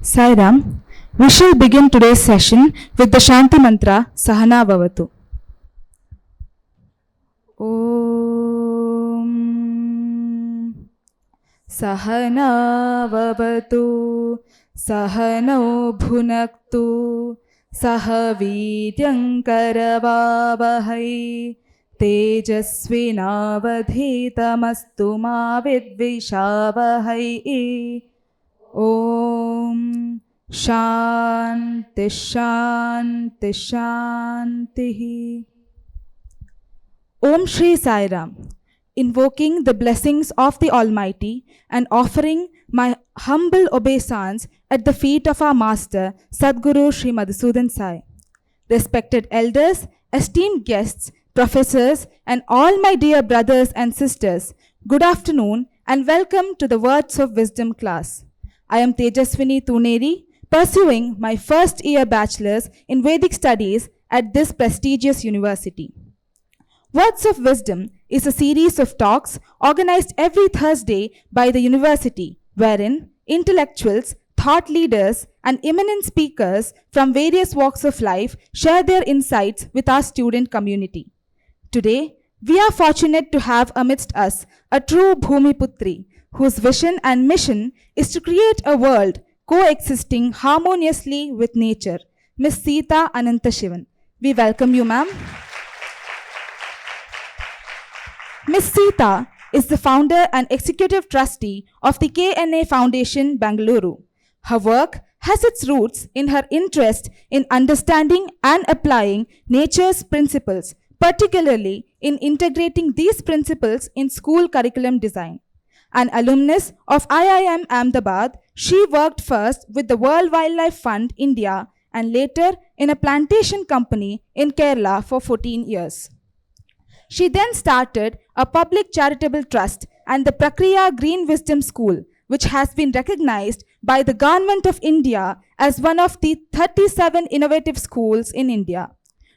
Sairam, we shall begin today's session with the Shanti Mantra Sahana Bhavatu. Om Sahana Bhavatu Sahano Bhunaktu Sahavidyam Karavavahai Tejasvinavadhitamastu ma vidvishavahai. Om Shanti Shanti Shanti. Om Sri Sai Ram. Invoking the blessings of the Almighty and offering my humble obeisance at the feet of our Master, Sadguru Sri Madhusudan Sai. Respected elders, esteemed guests, professors, and all my dear brothers and sisters, good afternoon and welcome to the Words of Wisdom class. I am Tejaswini Tuneri, pursuing my first year bachelor's in Vedic studies at this prestigious university. Words of Wisdom is a series of talks organized every Thursday by the university, wherein intellectuals, thought leaders, and eminent speakers from various walks of life share their insights with our student community. Today, we are fortunate to have amidst us a true Bhumi Putri, whose vision and mission is to create a world coexisting harmoniously with nature, Miss Seeta Ananthasivan. We welcome you, ma'am. Miss Seetha is the founder and executive trustee of the KNA Foundation, Bangalore. Her work has its roots in her interest in understanding and applying nature's principles, particularly in integrating these principles in school curriculum design. An alumnus of IIM Ahmedabad, she worked first with the World Wildlife Fund India and later in a plantation company in Kerala for 14 years. She then started a public charitable trust and the Prakriya Green Wisdom School, which has been recognized by the Government of India as one of the 37 innovative schools in India.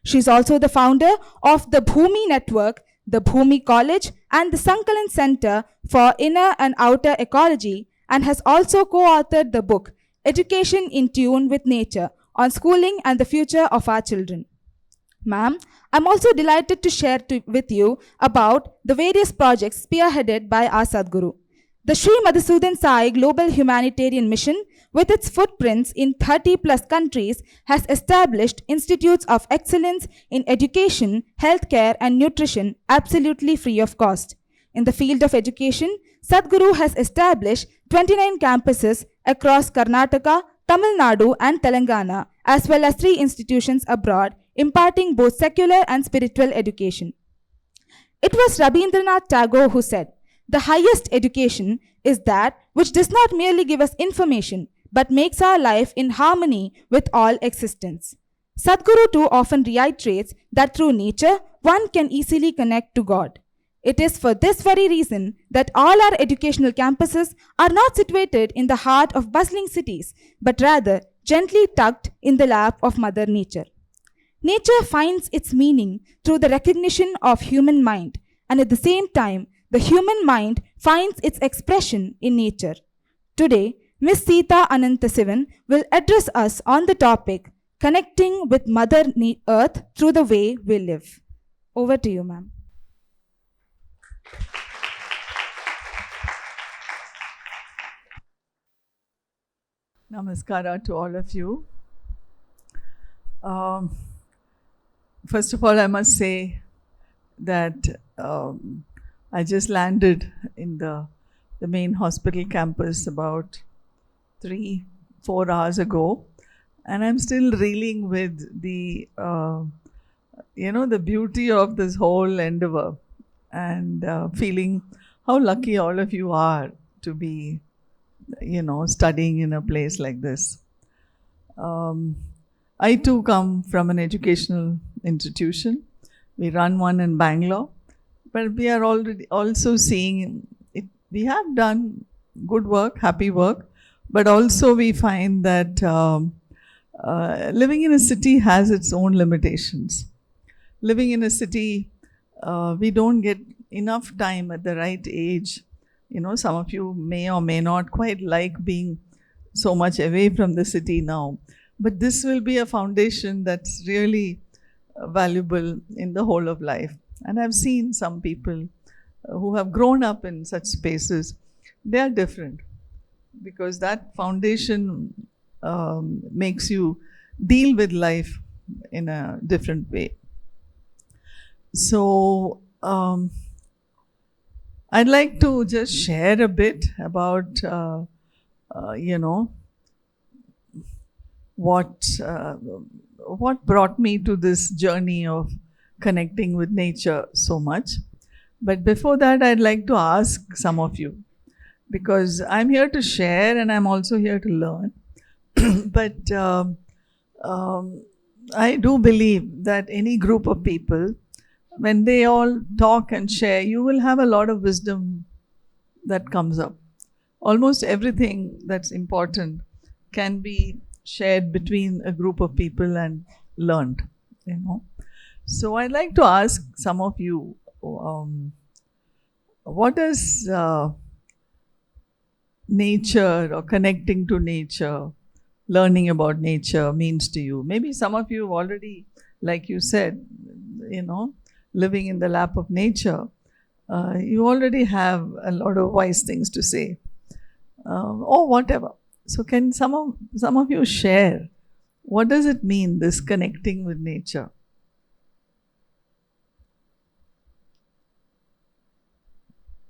She is also the founder of the Bhumi Network, the Bhumi College, and the Sankalan Center for Inner and Outer Ecology, and has also co-authored the book, Education in Tune with Nature, on schooling and the future of our children. Ma'am, I'm also delighted to share with you about the various projects spearheaded by our Sadguru. The Sri Madhusudan Sai Global Humanitarian Mission, with its footprints in 30 plus countries, has established institutes of excellence in education, healthcare, and nutrition absolutely free of cost. In the field of education, Sadguru has established 29 campuses across Karnataka, Tamil Nadu, and Telangana, as well as 3 institutions abroad, imparting both secular and spiritual education. It was Rabindranath Tagore who said, "The highest education is that which does not merely give us information, but makes our life in harmony with all existence." Sadguru too often reiterates that through nature, one can easily connect to God. It is for this very reason that all our educational campuses are not situated in the heart of bustling cities, but rather gently tucked in the lap of Mother Nature. Nature finds its meaning through the recognition of human mind, and at the same time, the human mind finds its expression in nature. Today, Miss Seeta Ananthasivan will address us on the topic, Connecting with Mother Earth through the way we live. Over to you, ma'am. Namaskara to all of you. First of all, I must say that I just landed in the main hospital campus about 3-4 hours ago, and I'm still reeling with the the beauty of this whole endeavor, and feeling how lucky all of you are to be studying in a place like this. I too come from an educational institution. We run one in Bangalore, but we are already also seeing it. We have done good work, happy work, but also we find that living in a city has its own limitations. Living in a city, we don't get enough time at the right age. Some of you may or may not quite like being so much away from the city now. But this will be a foundation that's really valuable in the whole of life. And I've seen some people who have grown up in such spaces. They are different because that foundation makes you deal with life in a different way. So I'd like to just share a bit about what brought me to this journey of connecting with nature so much. But before that, I'd like to ask some of you, because I'm here to share and I'm also here to learn. But I do believe that any group of people, when they all talk and share, you will have a lot of wisdom that comes up. Almost everything that's important can be shared between a group of people and learned, So I'd like to ask some of you, what does nature or connecting to nature, learning about nature means to you? Maybe some of you already, like you said, living in the lap of nature, you already have a lot of wise things to say, or whatever. So can some of you share, what does it mean, this connecting with nature?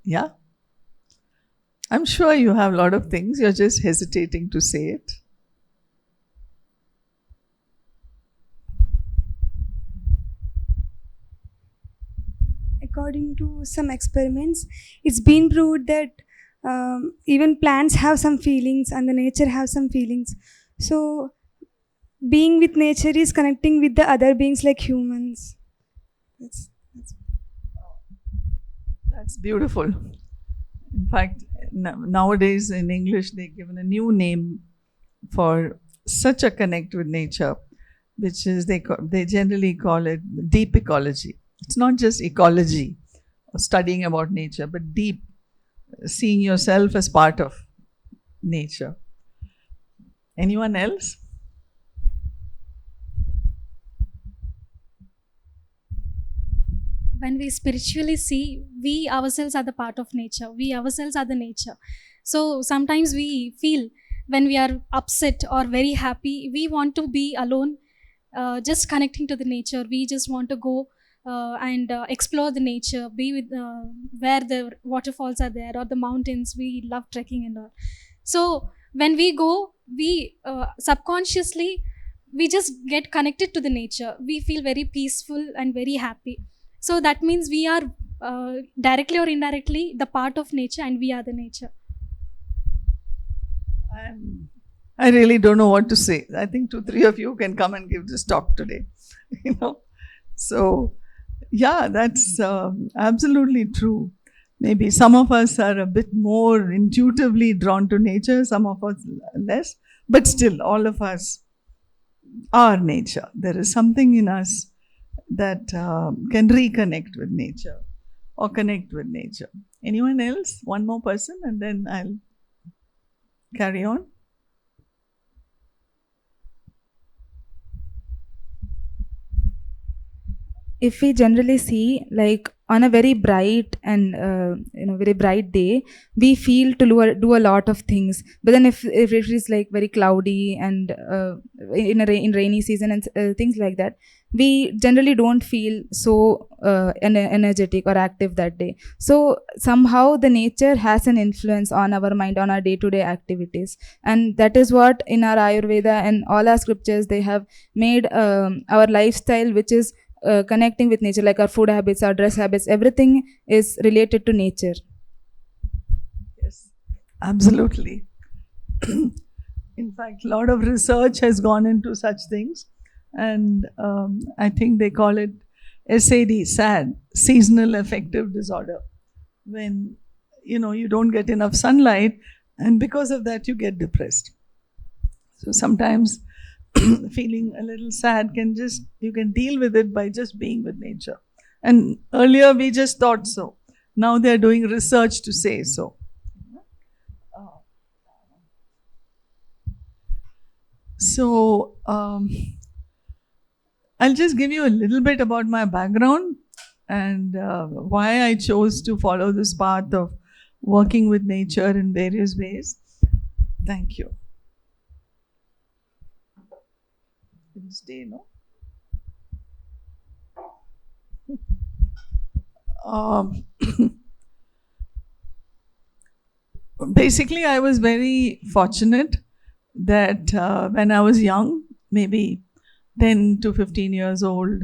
Yeah? I'm sure you have a lot of things, you're just hesitating to say it. According to some experiments, it's been proved that even plants have some feelings and the nature have some feelings. So being with nature is connecting with the other beings like humans. That's beautiful. In fact, nowadays in English, they've given a new name for such a connect with nature, which is they generally call it deep ecology. It's not just ecology or studying about nature, but deep, seeing yourself as part of nature. Anyone else? When we spiritually see, we ourselves are the part of nature. We ourselves are the nature. So sometimes we feel when we are upset or very happy, we want to be alone, just connecting to the nature. We just want to go and explore the nature, be with where the waterfalls are there or the mountains. We love trekking and all. So when we go, we subconsciously, we just get connected to the nature. We feel very peaceful and very happy. So that means we are directly or indirectly the part of nature, and we are the nature. I really don't know what to say. I think 2-3 of you can come and give this talk today. So yeah, that's absolutely true. Maybe some of us are a bit more intuitively drawn to nature, some of us less, but still all of us are nature. There is something in us that can reconnect with nature or connect with nature. Anyone else? One more person and then I'll carry on. If we generally see, like on a very bright and very bright day, we feel to do a lot of things. But then if it is like very cloudy and in rainy season and things like that, we generally don't feel so energetic or active that day. So somehow the nature has an influence on our mind, on our day-to-day activities, and that is what in our Ayurveda and all our scriptures they have made our lifestyle, which is connecting with nature, like our food habits, our dress habits, everything is related to nature. Yes, absolutely. In fact, a lot of research has gone into such things, and I think they call it SAD, seasonal affective disorder. When you don't get enough sunlight, and because of that you get depressed. So sometimes feeling a little sad you can deal with it by just being with nature. And earlier we just thought so. Now they're doing research to say so. So, I'll just give you a little bit about my background and why I chose to follow this path of working with nature in various ways. Thank you. It'll stay, no? Basically, I was very fortunate that when I was young, maybe 10 to 15 years old,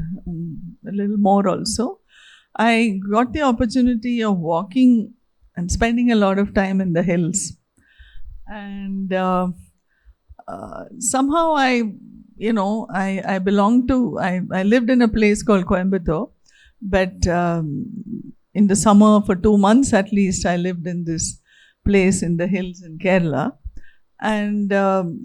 a little more also, I got the opportunity of walking and spending a lot of time in the hills. And somehow I belonged to, I lived in a place called Coimbatore, but in the summer for 2 months at least, I lived in this place in the hills in Kerala. And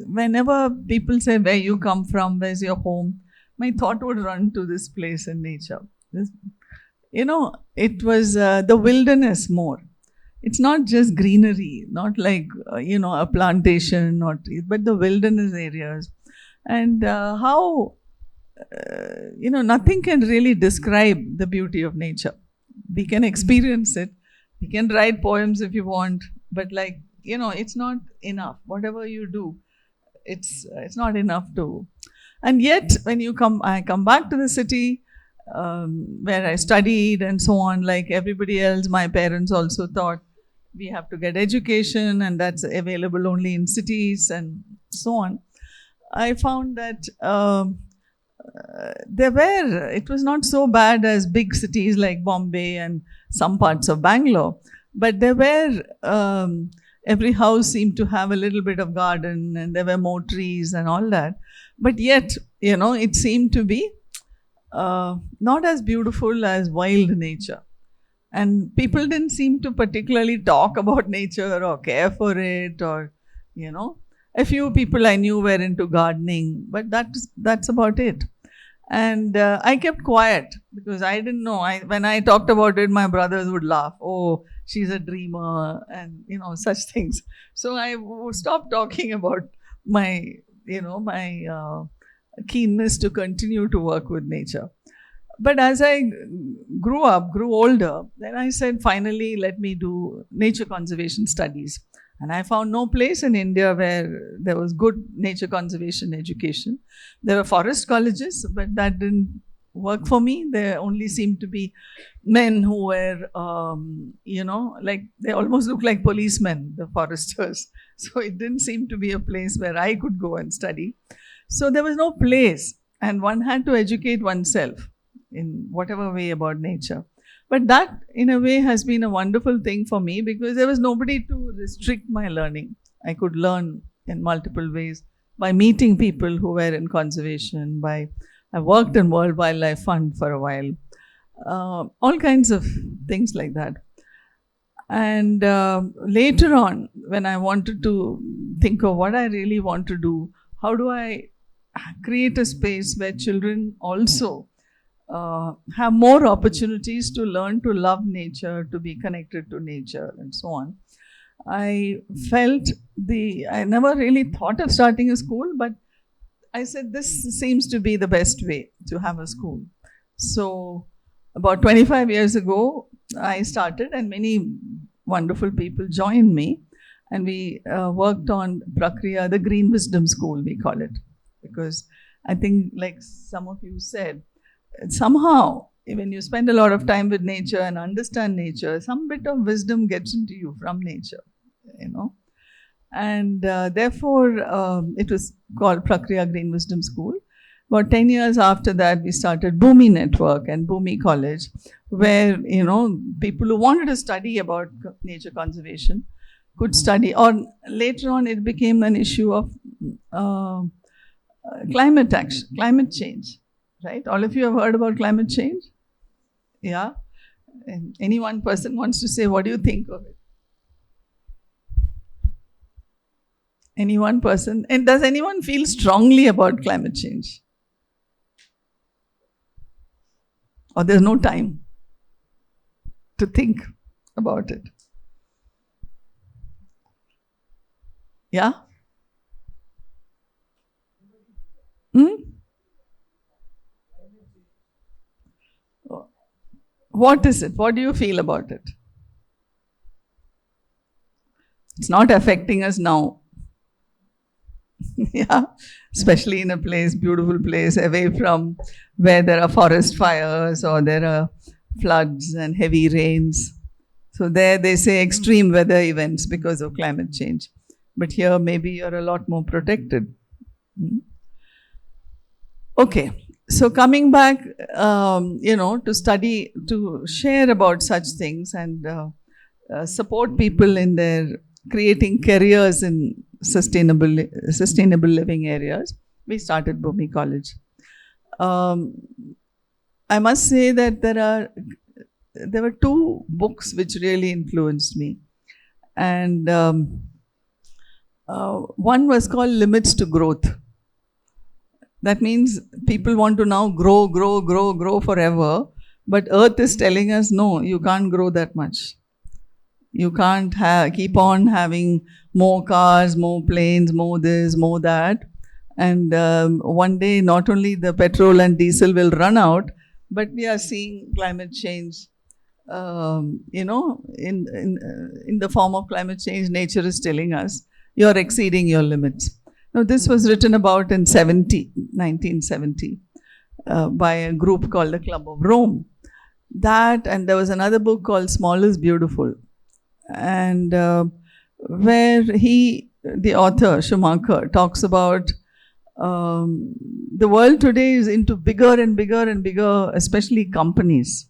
whenever people say, where you come from, where's your home, my thought would run to this place in nature. It was the wilderness more. It's not just greenery, not like, a plantation, but the wilderness areas. And how, nothing can really describe the beauty of nature. We can experience it. We can write poems if you want, but it's not enough. Whatever you do, it's not enough to. And yet, when I come back to the city where I studied and so on, like everybody else, my parents also thought we have to get education and that's available only in cities and so on. I found that it was not so bad as big cities like Bombay and some parts of Bangalore, but there were, every house seemed to have a little bit of garden and there were more trees and all that. But yet, it seemed to be not as beautiful as wild nature. And people didn't seem to particularly talk about nature or care for it or, a few people I knew were into gardening, but that's about it. And I kept quiet because I didn't know. When I talked about it, my brothers would laugh. Oh, she's a dreamer and, such things. So I stopped talking about my keenness to continue to work with nature. But as I grew older, then I said, finally, let me do nature conservation studies. And I found no place in India where there was good nature conservation education. There were forest colleges, but that didn't work for me. There only seemed to be men who were, they almost looked like policemen, the foresters. So it didn't seem to be a place where I could go and study. So there was no place, and one had to educate oneself in whatever way about nature. But that, in a way, has been a wonderful thing for me because there was nobody to restrict my learning. I could learn in multiple ways by meeting people who were in conservation. I worked in World Wildlife Fund for a while. All kinds of things like that. And later on, when I wanted to think of what I really want to do, how do I create a space where children also have more opportunities to learn to love nature, to be connected to nature and so on. I never really thought of starting a school, but I said this seems to be the best way to have a school. So about 25 years ago, I started and many wonderful people joined me and we worked on Prakriya, the Green Wisdom School, we call it. Because I think, like some of you said, somehow, when you spend a lot of time with nature and understand nature, some bit of wisdom gets into you from nature, And therefore, it was called Prakriya Green Wisdom School. About 10 years after that, we started Bhumi Network and Bhumi College, where, people who wanted to study about nature conservation could study. Or later on, it became an issue of climate change. Right? All of you have heard about climate change? Yeah? And any one person wants to say, what do you think of it? Any one person? And does anyone feel strongly about climate change? Or there's no time to think about it? Yeah? What is it? What do you feel about it? It's not affecting us now. Yeah, especially in a place, beautiful place, away from where there are forest fires or there are floods and heavy rains. So there they say extreme weather events because of climate change. But here maybe you're a lot more protected. Okay, so coming back, to study, to share about such things and support people in their creating careers in sustainable living areas, we started Bhumi College. I must say that there were two books which really influenced me, and one was called Limits to Growth. That means people want to now grow forever, but Earth is telling us, no, you can't grow that much. You can't keep on having more cars, more planes, more this, more that. And one day, not only the petrol and diesel will run out, but we are seeing climate change, in the form of climate change. Nature is telling us, you're exceeding your limits. Now, this was written about in 1970 by a group called the Club of Rome. That, and there was another book called Small is Beautiful. And where the author, Schumacher, talks about the world today is into bigger and bigger and bigger, especially companies,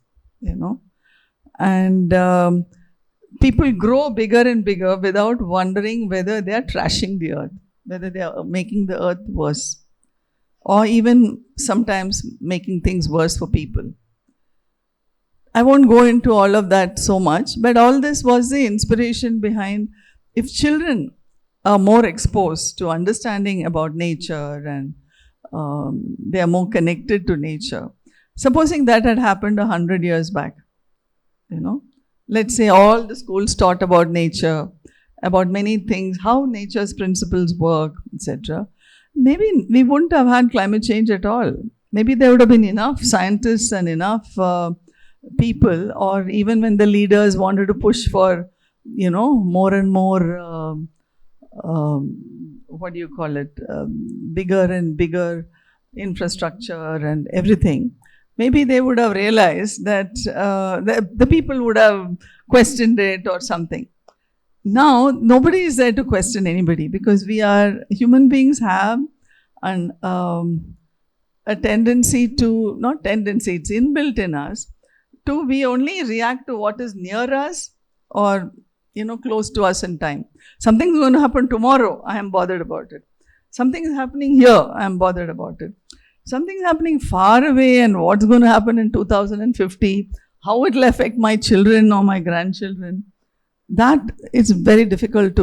and people grow bigger and bigger without wondering whether they are trashing the earth, whether they are making the earth worse, or even sometimes making things worse for people. I won't go into all of that so much, but all this was the inspiration behind, if children are more exposed to understanding about nature and they are more connected to nature. Supposing that had happened 100 years back, let's say all the schools taught about nature, about many things, how nature's principles work, etc. Maybe we wouldn't have had climate change at all. Maybe there would have been enough scientists and enough people, or even when the leaders wanted to push for, more and more, bigger and bigger infrastructure and everything, maybe they would have realized that the people would have questioned it or something. Now, nobody is there to question anybody, because human beings have a tendency to, not tendency, it's inbuilt in us, we only react to what is near us or, close to us in time. Something's going to happen tomorrow, I am bothered about it. Something is happening here, I am bothered about it. Something's happening far away, and what's going to happen in 2050, how it will affect my children or my grandchildren. That is very difficult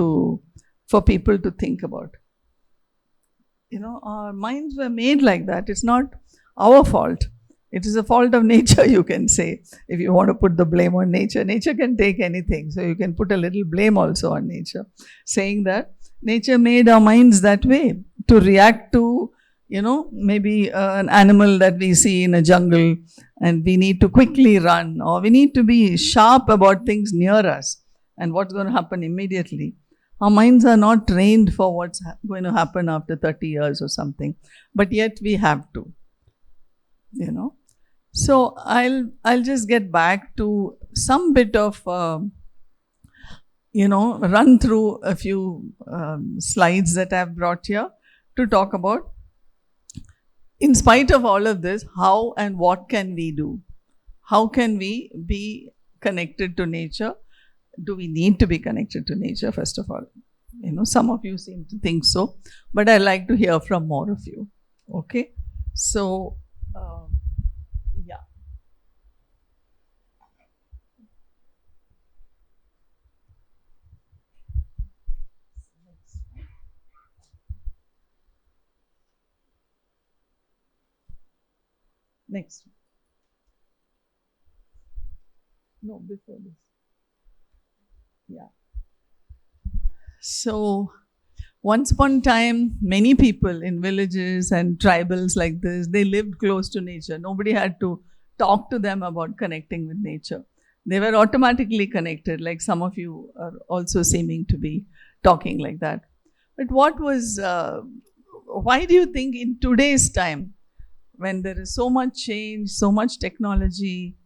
for people to think about. Our minds were made like that. It's not our fault. It is a fault of nature, you can say. If you want to put the blame on nature, nature can take anything. So you can put a little blame also on nature, saying that nature made our minds that way, to react to, maybe an animal that we see in a jungle and we need to quickly run, or we need to be sharp about things near us and what's going to happen immediately. Our minds are not trained for what's going to happen after 30 years or something, but yet we have to, So I'll just get back to some bit of, run through a few slides that I've brought here to talk about, in spite of all of this, how and what can we do? How can we be connected to nature? Do we need to be connected to nature, first of all? Some of you seem to think so, but I'd like to hear from more of you. Okay? So, yeah. Next. No, before this. Yeah. So, once upon a time, many people in villages and tribals like this, they lived close to nature. Nobody had to talk to them about connecting with nature. They were automatically connected, like some of you are also seeming to be talking like that. But why do you think in today's time, when there is so much change, so much technology,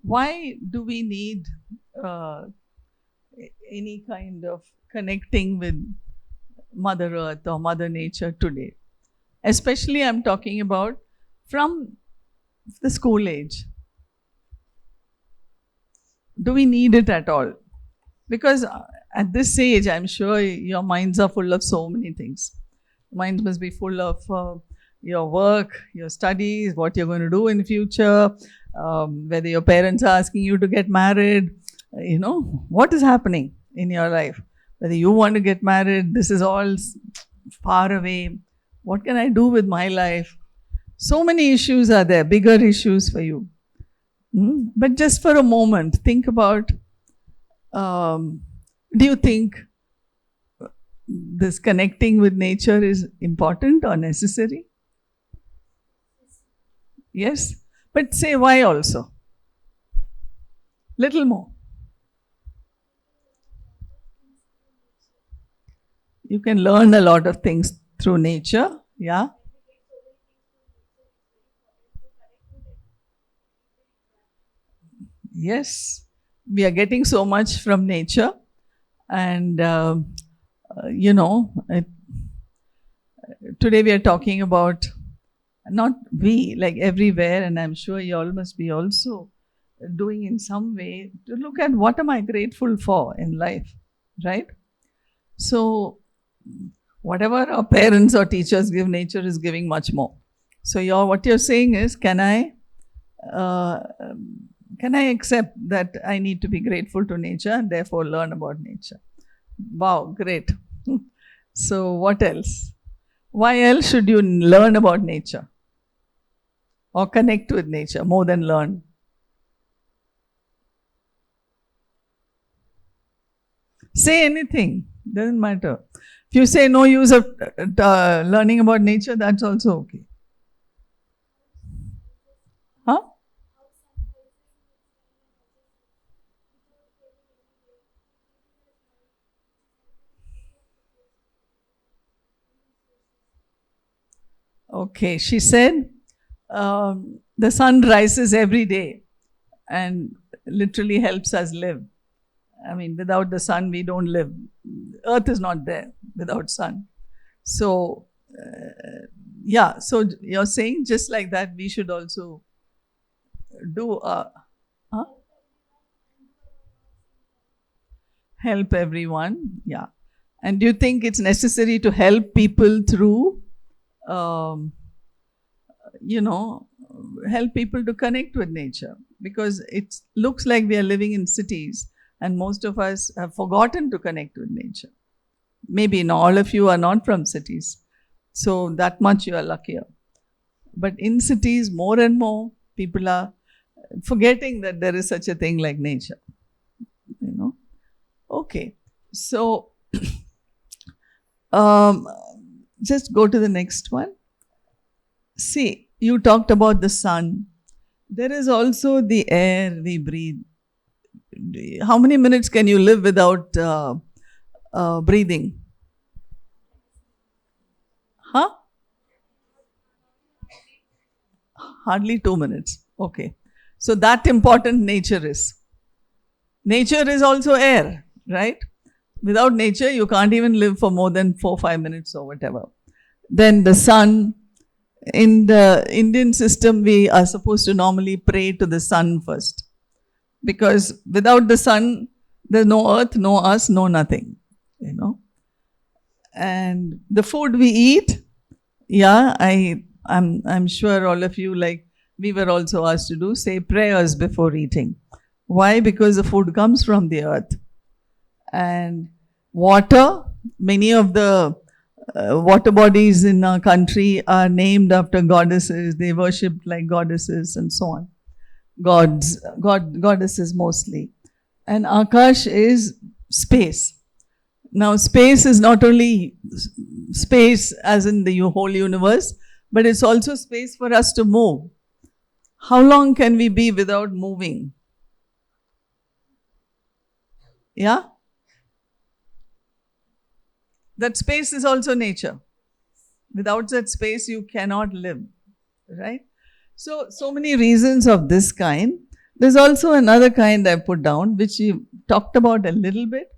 why do we need any kind of connecting with Mother Earth or Mother Nature today? Especially I'm talking about from the school age. Do we need it at all? Because at this age, I'm sure your minds are full of so many things. Minds must be full of your work, your studies, what you're going to do in future, whether your parents are asking you to get married, what is happening in your life. Whether you want to get married, this is all far away. What can I do with my life? So many issues are there, bigger issues for you. But just for a moment, think about, do you think this connecting with nature is important or necessary? Yes? But say why also? Little more. You can learn a lot of things through nature, yeah? Yes, we are getting so much from nature, and today we are talking about, not we, like everywhere, and I'm sure you all must be also doing in some way to look at what am I grateful for in life, right? So whatever our parents or teachers give, nature is giving much more. So what you're saying is, can I accept that I need to be grateful to nature and therefore learn about nature? Wow, great. So what else? Why else should you learn about nature or connect with nature more than learn? Say anything, doesn't matter. If you say no use of learning about nature, that's also okay. Huh? Okay, she said the sun rises every day and literally helps us live. I mean, without the sun, we don't live. Earth is not there without sun. So, so you're saying just like that, we should also do help everyone, yeah. And do you think it's necessary to help people through, help people to connect with nature? Because it looks like we are living in cities and most of us have forgotten to connect with nature. Maybe not all of you are not from cities, so that much you are luckier. But in cities, more and more people are forgetting that there is such a thing like nature. Okay, so just go to the next one. See, you talked about the sun. There is also the air we breathe. How many minutes can you live without breathing? Huh? Hardly 2 minutes. Okay. So that important nature is. Nature is also air, right? Without nature, you can't even live for more than 4-5 minutes or whatever. Then the sun. In the Indian system, we are supposed to normally pray to the sun first. Because without the sun, there's no earth, no us, no nothing. And the food we eat, I'm sure all of you, like we were also asked to do, say prayers before eating. Why? Because the food comes from the earth. And water, many of the water bodies in our country are named after goddesses. They worshipped like goddesses and so on. Goddesses mostly. And Akash is space. Now space is not only space as in the whole universe, but it's also space for us to move. How long can we be without moving? Yeah? That space is also nature. Without that space, you cannot live, right? So many reasons of this kind. There's also another kind I put down, which you talked about a little bit.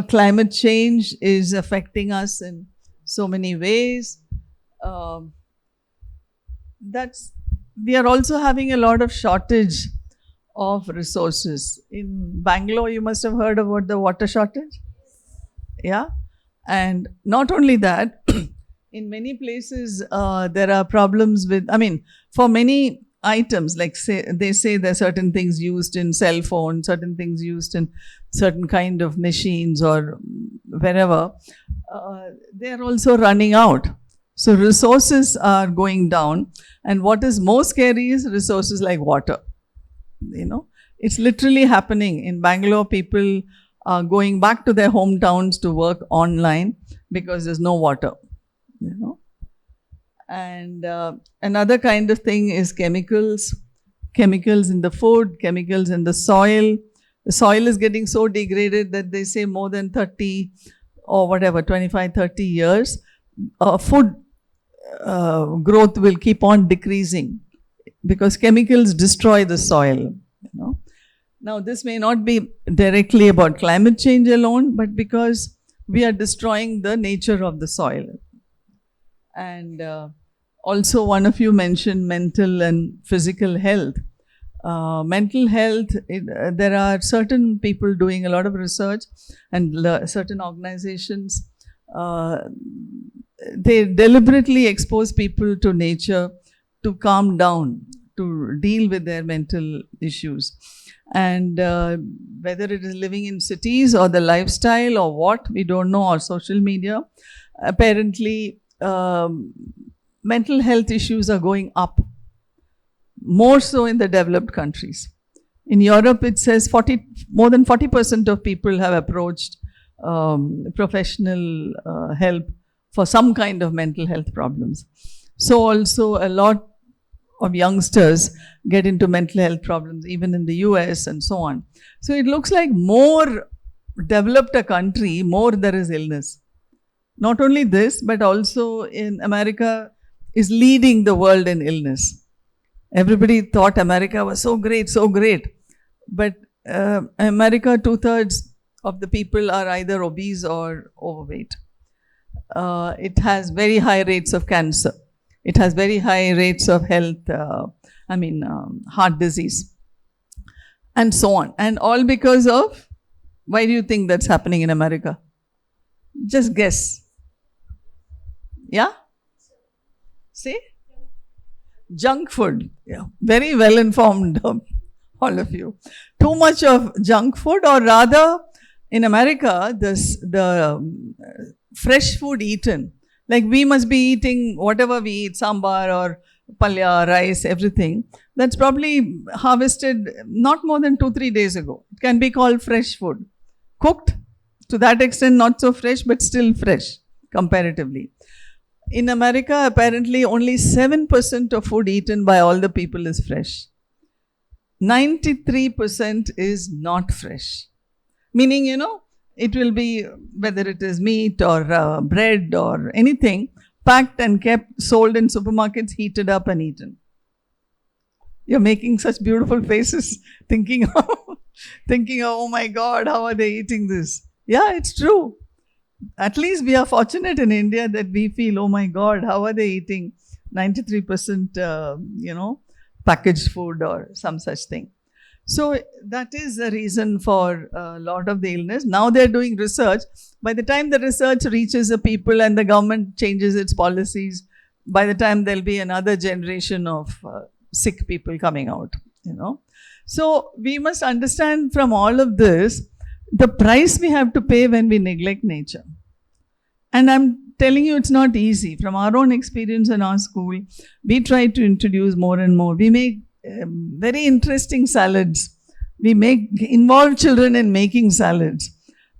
Climate change is affecting us in so many ways. We are also having a lot of shortage of resources. In Bangalore, you must have heard about the water shortage. Yeah? And not only that, in many places, there are problems with, for many items, like they say there are certain things used in cell phones, certain things used in certain kind of machines or wherever, they are also running out. So resources are going down. And what is more scary is resources like water. It's literally happening. In Bangalore, people are going back to their hometowns to work online because there's no water. And another kind of thing is chemicals in the food, chemicals in the soil. The soil is getting so degraded that they say more than 30 or whatever, 25, 30 years, food growth will keep on decreasing because chemicals destroy the soil. Now, this may not be directly about climate change alone, but because we are destroying the nature of the soil. And also, one of you mentioned mental and physical health. Mental health, there are certain people doing a lot of research and certain organizations, they deliberately expose people to nature to calm down, to deal with their mental issues. And whether it is living in cities or the lifestyle or what, we don't know, or social media, apparently mental health issues are going up, more so in the developed countries. In Europe, it says more than 40% of people have approached professional help for some kind of mental health problems. So also a lot of youngsters get into mental health problems, even in the US and so on. So it looks like more developed a country, more there is illness. Not only this, but also in America is leading the world in illness. Everybody thought America was so great. But America, 2/3 of the people are either obese or overweight. It has very high rates of cancer. It has very high rates of health, heart disease, and so on. And all because of, why do you think that's happening in America? Just guess. Yeah? See? Junk food. Yeah. Very well informed, all of you. Too much of junk food, or rather, in America, the fresh food eaten. Like we must be eating whatever we eat, sambar or palya, rice, everything. That's probably harvested not more than 2-3 days ago. It can be called fresh food. Cooked, to that extent not so fresh, but still fresh comparatively. In America, apparently only 7% of food eaten by all the people is fresh. 93% is not fresh. Meaning, it will be, whether it is meat or bread or anything, packed and kept, sold in supermarkets, heated up and eaten. You're making such beautiful faces, thinking, oh my God, how are they eating this? Yeah, it's true. At least we are fortunate in India that we feel, oh my God, how are they eating 93%, packaged food or some such thing. So that is the reason for a lot of the illness. Now they're doing research. By the time the research reaches the people and the government changes its policies, by the time there'll be another generation of sick people coming out, So we must understand from all of this, the price we have to pay when we neglect nature. And I'm telling you, it's not easy. From our own experience in our school, we try to introduce more and more. We make very interesting salads. We involve children in making salads.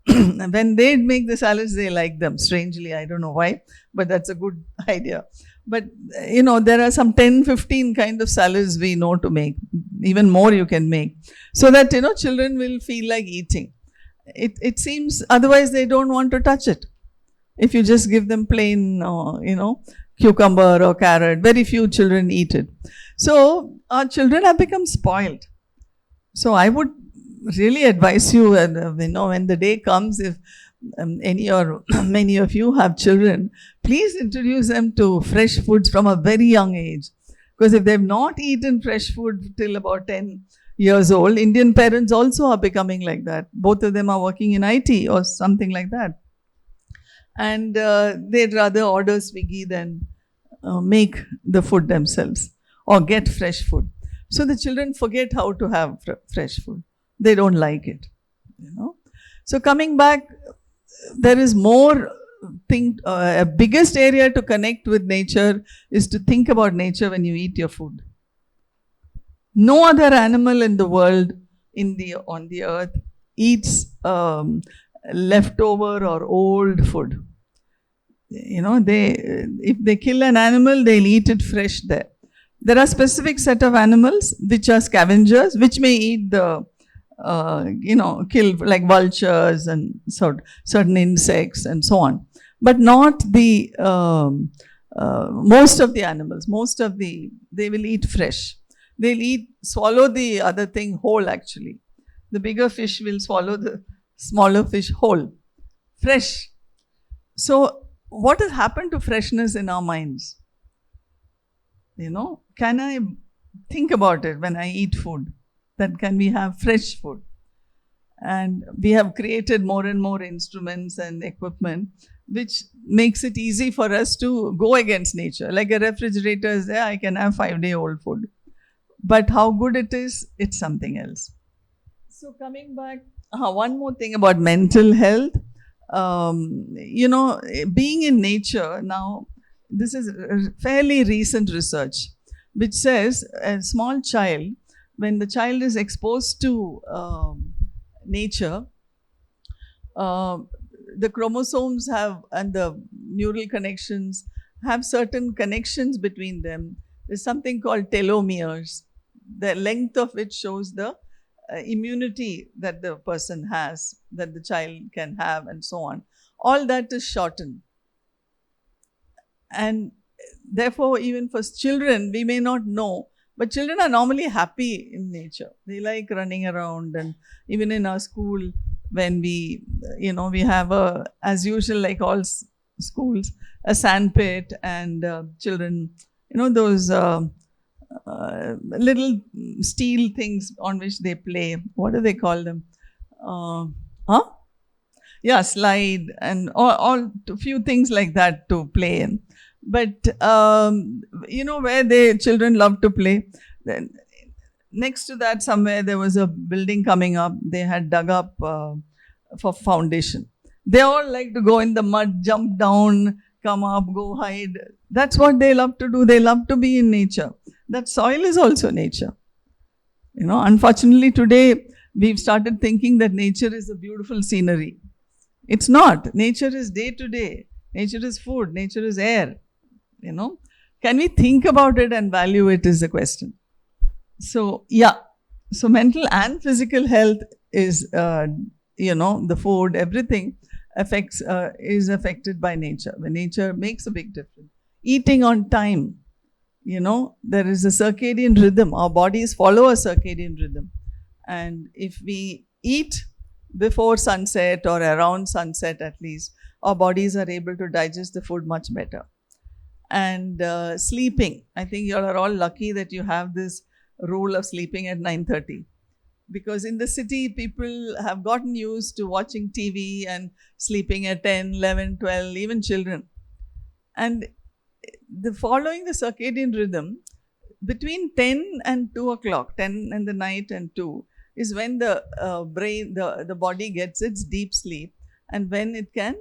when they make the salads, they like them. Strangely, I don't know why, but that's a good idea. But there are some 10, 15 kind of salads we know to make. Even more you can make. So that, children will feel like eating. It seems, otherwise they don't want to touch it. If you just give them plain, cucumber or carrot, very few children eat it. So our children have become spoiled. So I would really advise you, when the day comes, if any or many of you have children, please introduce them to fresh foods from a very young age. Because if they've not eaten fresh food till about 10 years old, Indian parents also are becoming like that. Both of them are working in IT or something like that. And they'd rather order Swiggy than make the food themselves or get fresh food. So the children forget how to have fresh food. They don't like it, So coming back, there is more a biggest area to connect with nature is to think about nature when you eat your food. No other animal in the world, on the earth, eats leftover or old food. If they kill an animal, they'll eat it fresh there. There are specific set of animals which are scavengers, which may eat the kill like vultures and certain insects and so on, but not the most of the animals. They will eat fresh. They'll swallow the other thing whole. Actually, the bigger fish will swallow the smaller fish whole, fresh. So what has happened to freshness in our minds? Can I think about it when I eat food? That can we have fresh food? And we have created more and more instruments and equipment which makes it easy for us to go against nature. Like a refrigerator is there, I can have 5-day-old food. But how good it is, it's something else. So coming back, one more thing about mental health. Being in nature now, this is fairly recent research which says a small child, when the child is exposed to nature, the chromosomes and the neural connections have certain connections between them. There's something called telomeres, the length of which shows the immunity that the person has, that the child can have, and so on. All that is shortened. And therefore, even for children, we may not know, but children are normally happy in nature. They like running around, and even in our school, when we have as usual, like all schools, a sand pit, and children, those little steel things on which they play. What do they call them? Slide, and all a few things like that to play in. But where children love to play. Then next to that, somewhere there was a building coming up. They had dug up for foundation. They all like to go in the mud, jump down, come up, go hide. That's what they love to do. They love to be in nature. That soil is also nature. Unfortunately today we've started thinking that nature is a beautiful scenery. It's not. Nature is day to day. Nature is food. Nature is air. Can we think about it and value it is the question. So mental and physical health is, the food, everything is affected by nature. When nature makes a big difference. Eating on time. There is a circadian rhythm. Our bodies follow a circadian rhythm. And if we eat before sunset or around sunset at least, our bodies are able to digest the food much better. And sleeping. I think you are all lucky that you have this rule of sleeping at 9:30. Because in the city, people have gotten used to watching TV and sleeping at 10, 11, 12, even children. And following the circadian rhythm, between 10 and 2 o'clock, 10 in the night and 2, is when the brain, the body gets its deep sleep, and when it can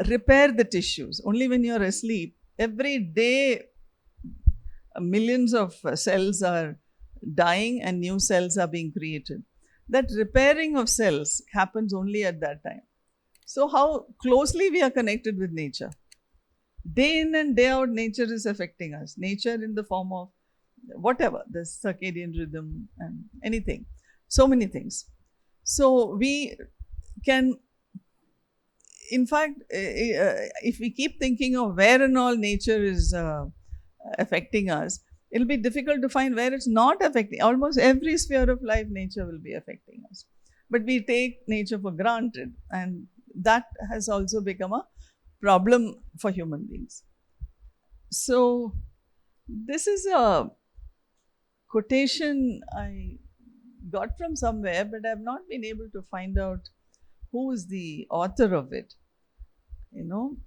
repair the tissues. Only when you're asleep, every day millions of cells are dying and new cells are being created. That repairing of cells happens only at that time. So how closely we are connected with nature. Day in and day out, nature is affecting us. Nature in the form of whatever, the circadian rhythm and anything. So many things. So we can, in fact, if we keep thinking of where and all nature is affecting us, it'll be difficult to find where it's not affecting. Almost every sphere of life, nature will be affecting us. But we take nature for granted, and that has also become a problem for human beings. So this is a quotation I got from somewhere, but I've not been able to find out who is the author of it. You know,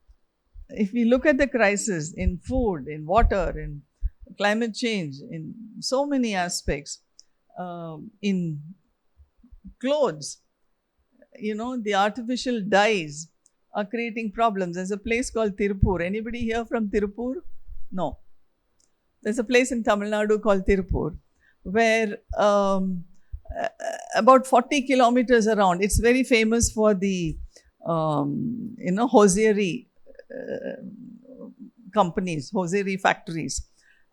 if we look at the crisis in food, in water, in climate change, in so many aspects, in clothes, you know, the artificial dyes are creating problems. There's a place called Tirupur. Anybody here from Tirupur? No. There's a place in Tamil Nadu called Tirupur where about 40 kilometers around, it's very famous for the, hosiery companies, hosiery factories.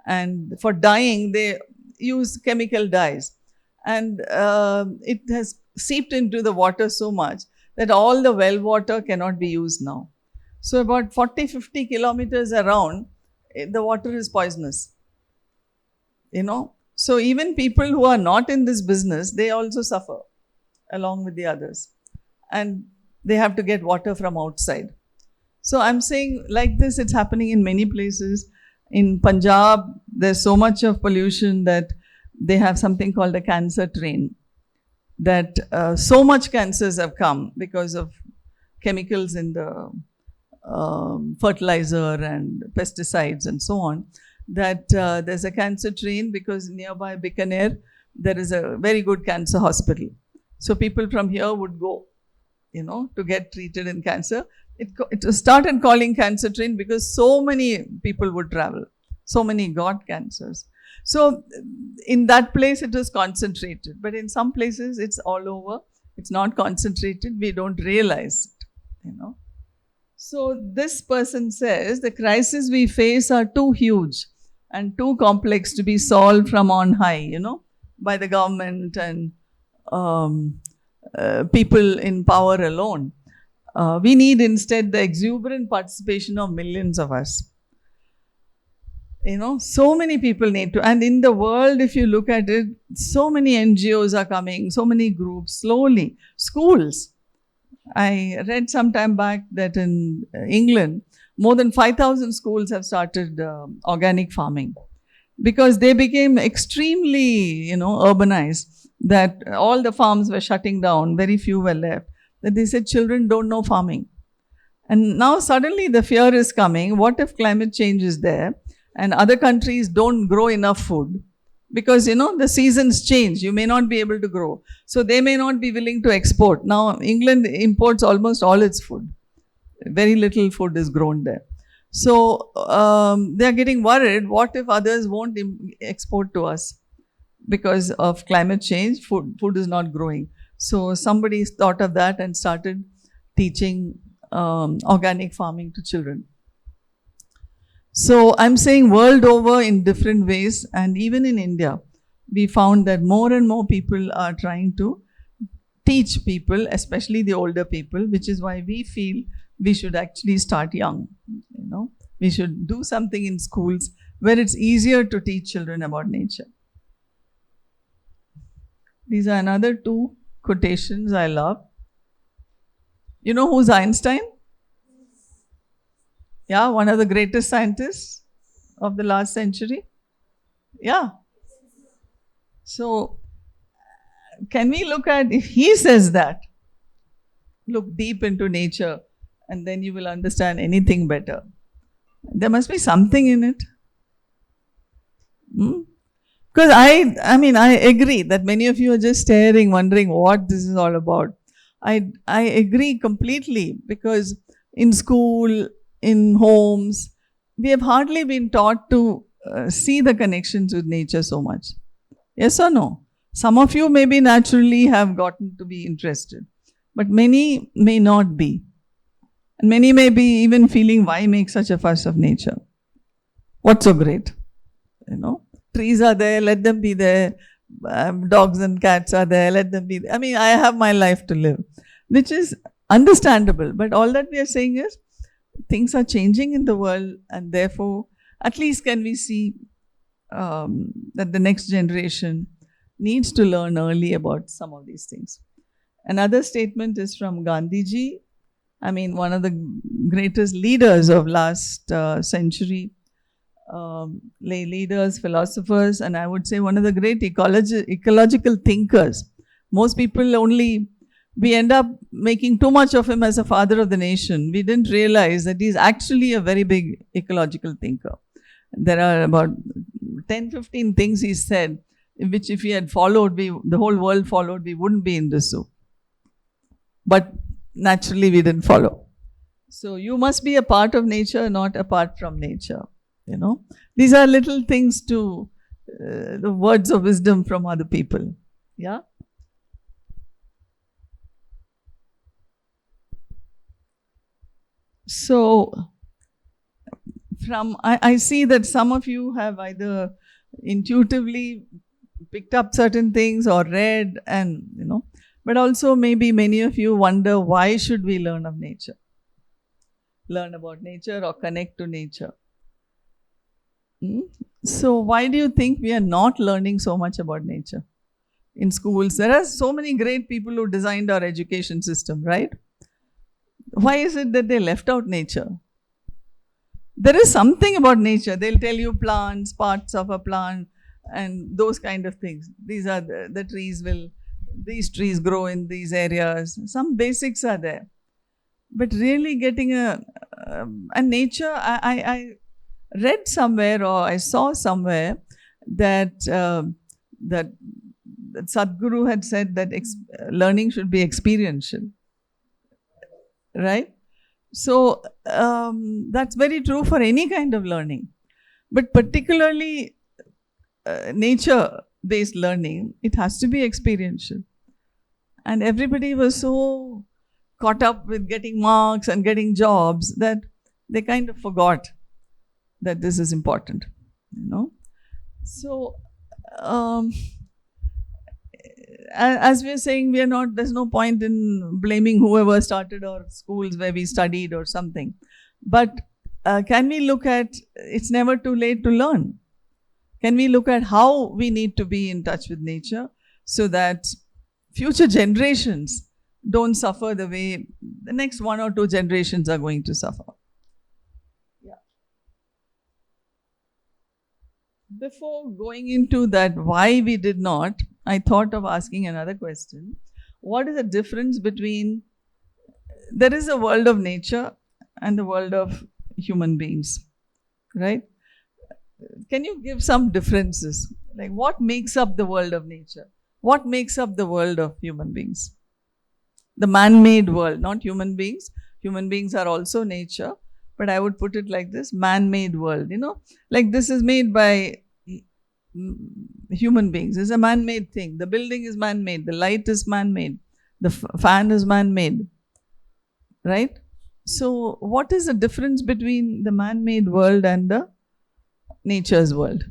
And for dyeing, they use chemical dyes. And it has seeped into the water so much that all the well water cannot be used now. So about 40-50 kilometers around, the water is poisonous. You know, so even people who are not in this business, they also suffer along with the others. And they have to get water from outside. So I'm saying like this, it's happening in many places. In Punjab, there's so much of pollution that they have something called a cancer train. That so much cancers have come because of chemicals in the fertilizer and pesticides and so on, that there's a cancer train because nearby Bikaner, there is a very good cancer hospital. So people from here would go, you know, to get treated in cancer. It was started calling cancer train because so many people would travel. So many got cancers. So in that place, it was concentrated. But in some places, it's all over. It's not concentrated. We don't realize it, you know. So this person says, the crises we face are too huge and too complex to be solved from on high, you know, by the government and people in power alone. We need instead the exuberant participation of millions of us. You know, so many people need to, and in the world, if you look at it, so many NGOs are coming, so many groups, slowly. Schools. I read some time back that in England, more than 5,000 schools have started organic farming because they became extremely, you know, urbanized, that all the farms were shutting down, very few were left, that they said children don't know farming. And now suddenly the fear is coming, what if climate change is there? And other countries don't grow enough food because, you know, the seasons change. You may not be able to grow. So they may not be willing to export. Now, England imports almost all its food. Very little food is grown there. So they are getting worried. What if others won't export to us because of climate change? Food is not growing. So somebody thought of that and started teaching organic farming to children. So I'm saying world over in different ways, and even in India, we found that more and more people are trying to teach people, especially the older people, which is why we feel we should actually start young. You know, we should do something in schools where it's easier to teach children about nature. These are another two quotations I love. You know who's Einstein? Yeah, one of the greatest scientists of the last century. Yeah. So, can we look at, if he says that, look deep into nature and then you will understand anything better. There must be something in it. Because I agree that many of you are just staring, wondering what this is all about. I agree completely because in school, in homes, we have hardly been taught to see the connections with nature so much. Yes or no? Some of you maybe naturally have gotten to be interested, but many may not be. And many may be even feeling, why make such a fuss of nature? What's so great? Trees are there, let them be there. Dogs and cats are there, let them be there. I mean, I have my life to live, which is understandable. But all that we are saying is, things are changing in the world, and therefore, at least can we see that the next generation needs to learn early about some of these things. Another statement is from Gandhiji. I mean, one of the greatest leaders of last century, leaders, philosophers, and I would say one of the great ecological thinkers. Most people we end up making too much of him as a father of the nation. We didn't realize that he's actually a very big ecological thinker. There are about 10-15 things he said, which if he had followed, the whole world followed, we wouldn't be in this soup. But naturally, we didn't follow. So you must be a part of nature, not apart from nature. These are little things to the words of wisdom from other people. Yeah. So, I see that some of you have either intuitively picked up certain things or read, and but also maybe many of you wonder, why should we learn of nature? Learn about nature or connect to nature. So why do you think we are not learning so much about nature in schools? There are so many great people who designed our education system, right? Why is it that they left out nature? There is something about nature. They'll tell you plants, parts of a plant, and those kind of things. These are the trees these trees grow in these areas. Some basics are there. But really getting a nature, I read somewhere or I saw somewhere that that Sadhguru had said that learning should be experiential. Right? So that's very true for any kind of learning. But particularly nature-based learning, it has to be experiential. And everybody was so caught up with getting marks and getting jobs that they kind of forgot that this is important. So as we are saying, there's no point in blaming whoever started our schools where we studied or something. But can we look at, it's never too late to learn. Can we look at how we need to be in touch with nature so that future generations don't suffer the way the next 1 or 2 generations are going to suffer? Yeah. Before going into that, why we did not, I thought of asking another question. What is the difference between, there is a world of nature and the world of human beings, right? Can you give some differences? Like, what makes up the world of nature? What makes up the world of human beings? The man-made world, not human beings. Human beings are also nature, but I would put it like this, man-made world, like this is made by human beings. It's a man-made thing. The building is man-made. The light is man-made. The fan is man-made. Right? So, what is the difference between the man-made world and the nature's world?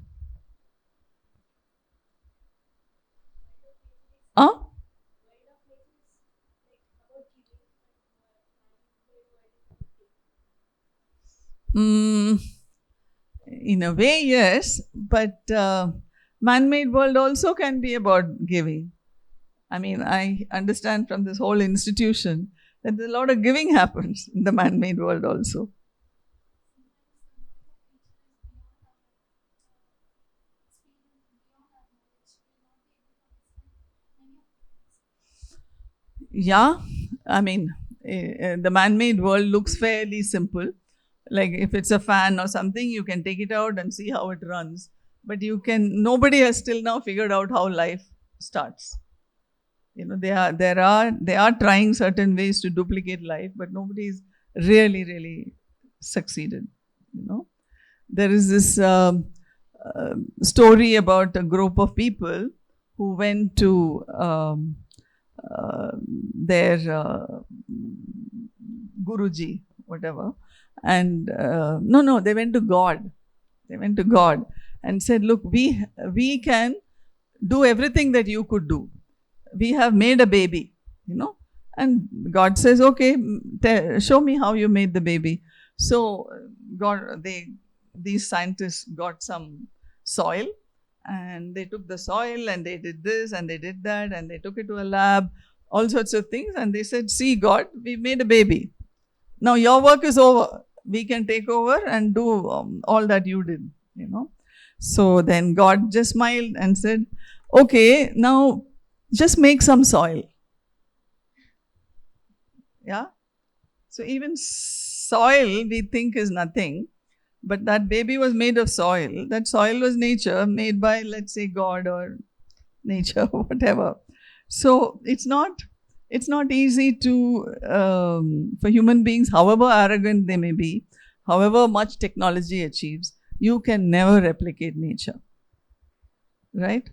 In a way, yes, but man-made world also can be about giving. I mean, I understand from this whole institution that a lot of giving happens in the man-made world also. Yeah, I mean, the man-made world looks fairly simple. Like if it's a fan or something, you can take it out and see how it runs. But nobody has still now figured out how life starts. They are trying certain ways to duplicate life, but nobody's really succeeded. There is this story about a group of people who went to their Guruji, whatever. And no, they went to God. They went to God and said, look, we can do everything that you could do. We have made a baby, And God says, okay, show me how you made the baby. So these scientists got some soil, and they took the soil and they did this and they did that, and they took it to a lab, all sorts of things, and they said, see, God, we made a baby. Now your work is over. We can take over and do all that you did, So then God just smiled and said, okay, now just make some soil. Yeah. So even soil we think is nothing, but that baby was made of soil. That soil was nature, made by, let's say, God or nature, whatever. So it's not easy to for human beings, however arrogant they may be, however much technology achieves, you can never replicate nature, right?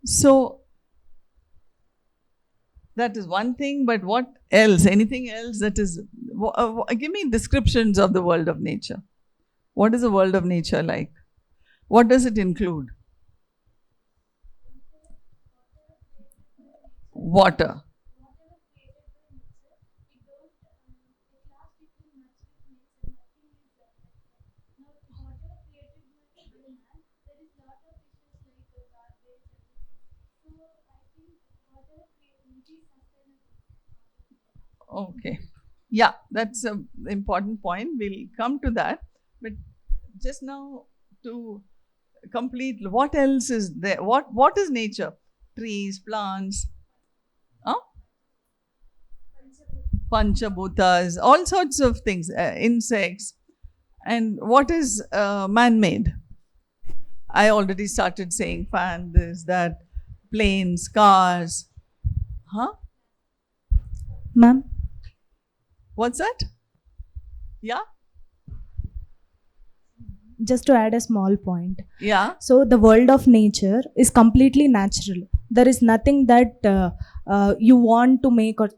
So that is one thing, but what else? Anything else that is, give me descriptions of the world of nature. What is the world of nature like? What does it include? Water. Okay. Yeah, that's an important point. We'll come to that. But just now, to complete, what else is there? What is nature? Trees, plants, Panchabhutas, all sorts of things, insects. And what is man-made? I already started saying fan, this, that, planes, cars. Ma'am? What's that? Yeah? Just to add a small point. Yeah. So the world of nature is completely natural. There is nothing that you want to make, or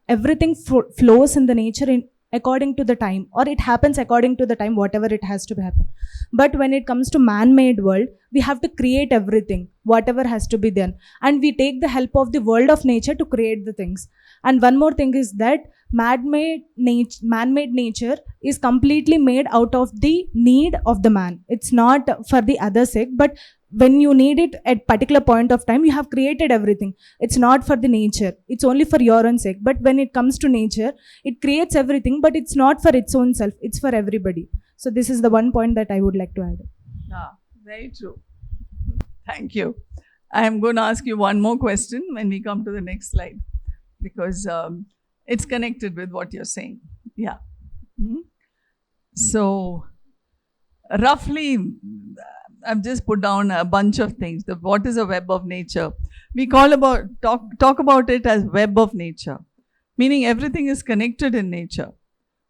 everything flows in the nature according to the time, or it happens according to the time, whatever it has to happen. But when it comes to man-made world, we have to create everything, whatever has to be done, and we take the help of the world of nature to create the things. And one more thing is that man-made nature is completely made out of the need of the man. It's not for the other sake, but when you need it at particular point of time, you have created everything. It's not for the nature, it's only for your own sake. But when it comes to nature, it creates everything, but it's not for its own self, it's for everybody. So this is the one point that I would like to add. Very true. Thank you. I am going to ask you one more question when we come to the next slide, because it's connected with what you're saying. Yeah. So roughly, I've just put down a bunch of things. What is a web of nature? We talk about it as web of nature, meaning everything is connected in nature.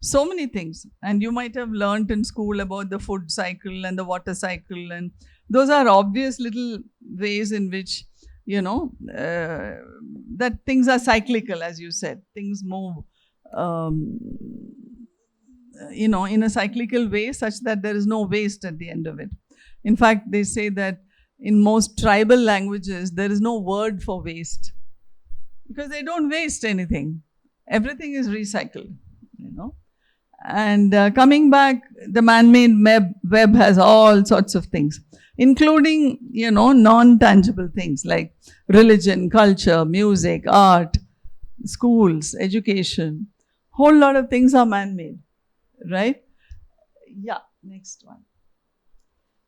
So many things. And you might have learnt in school about the food cycle and the water cycle, and those are obvious little ways in which, that things are cyclical, as you said. Things move, in a cyclical way such that there is no waste at the end of it. In fact, they say that in most tribal languages, there is no word for waste, because they don't waste anything. Everything is recycled, And coming back, the man-made web has all sorts of things, including, non-tangible things like religion, culture, music, art, schools, education. Whole lot of things are man-made, right? Yeah, next one.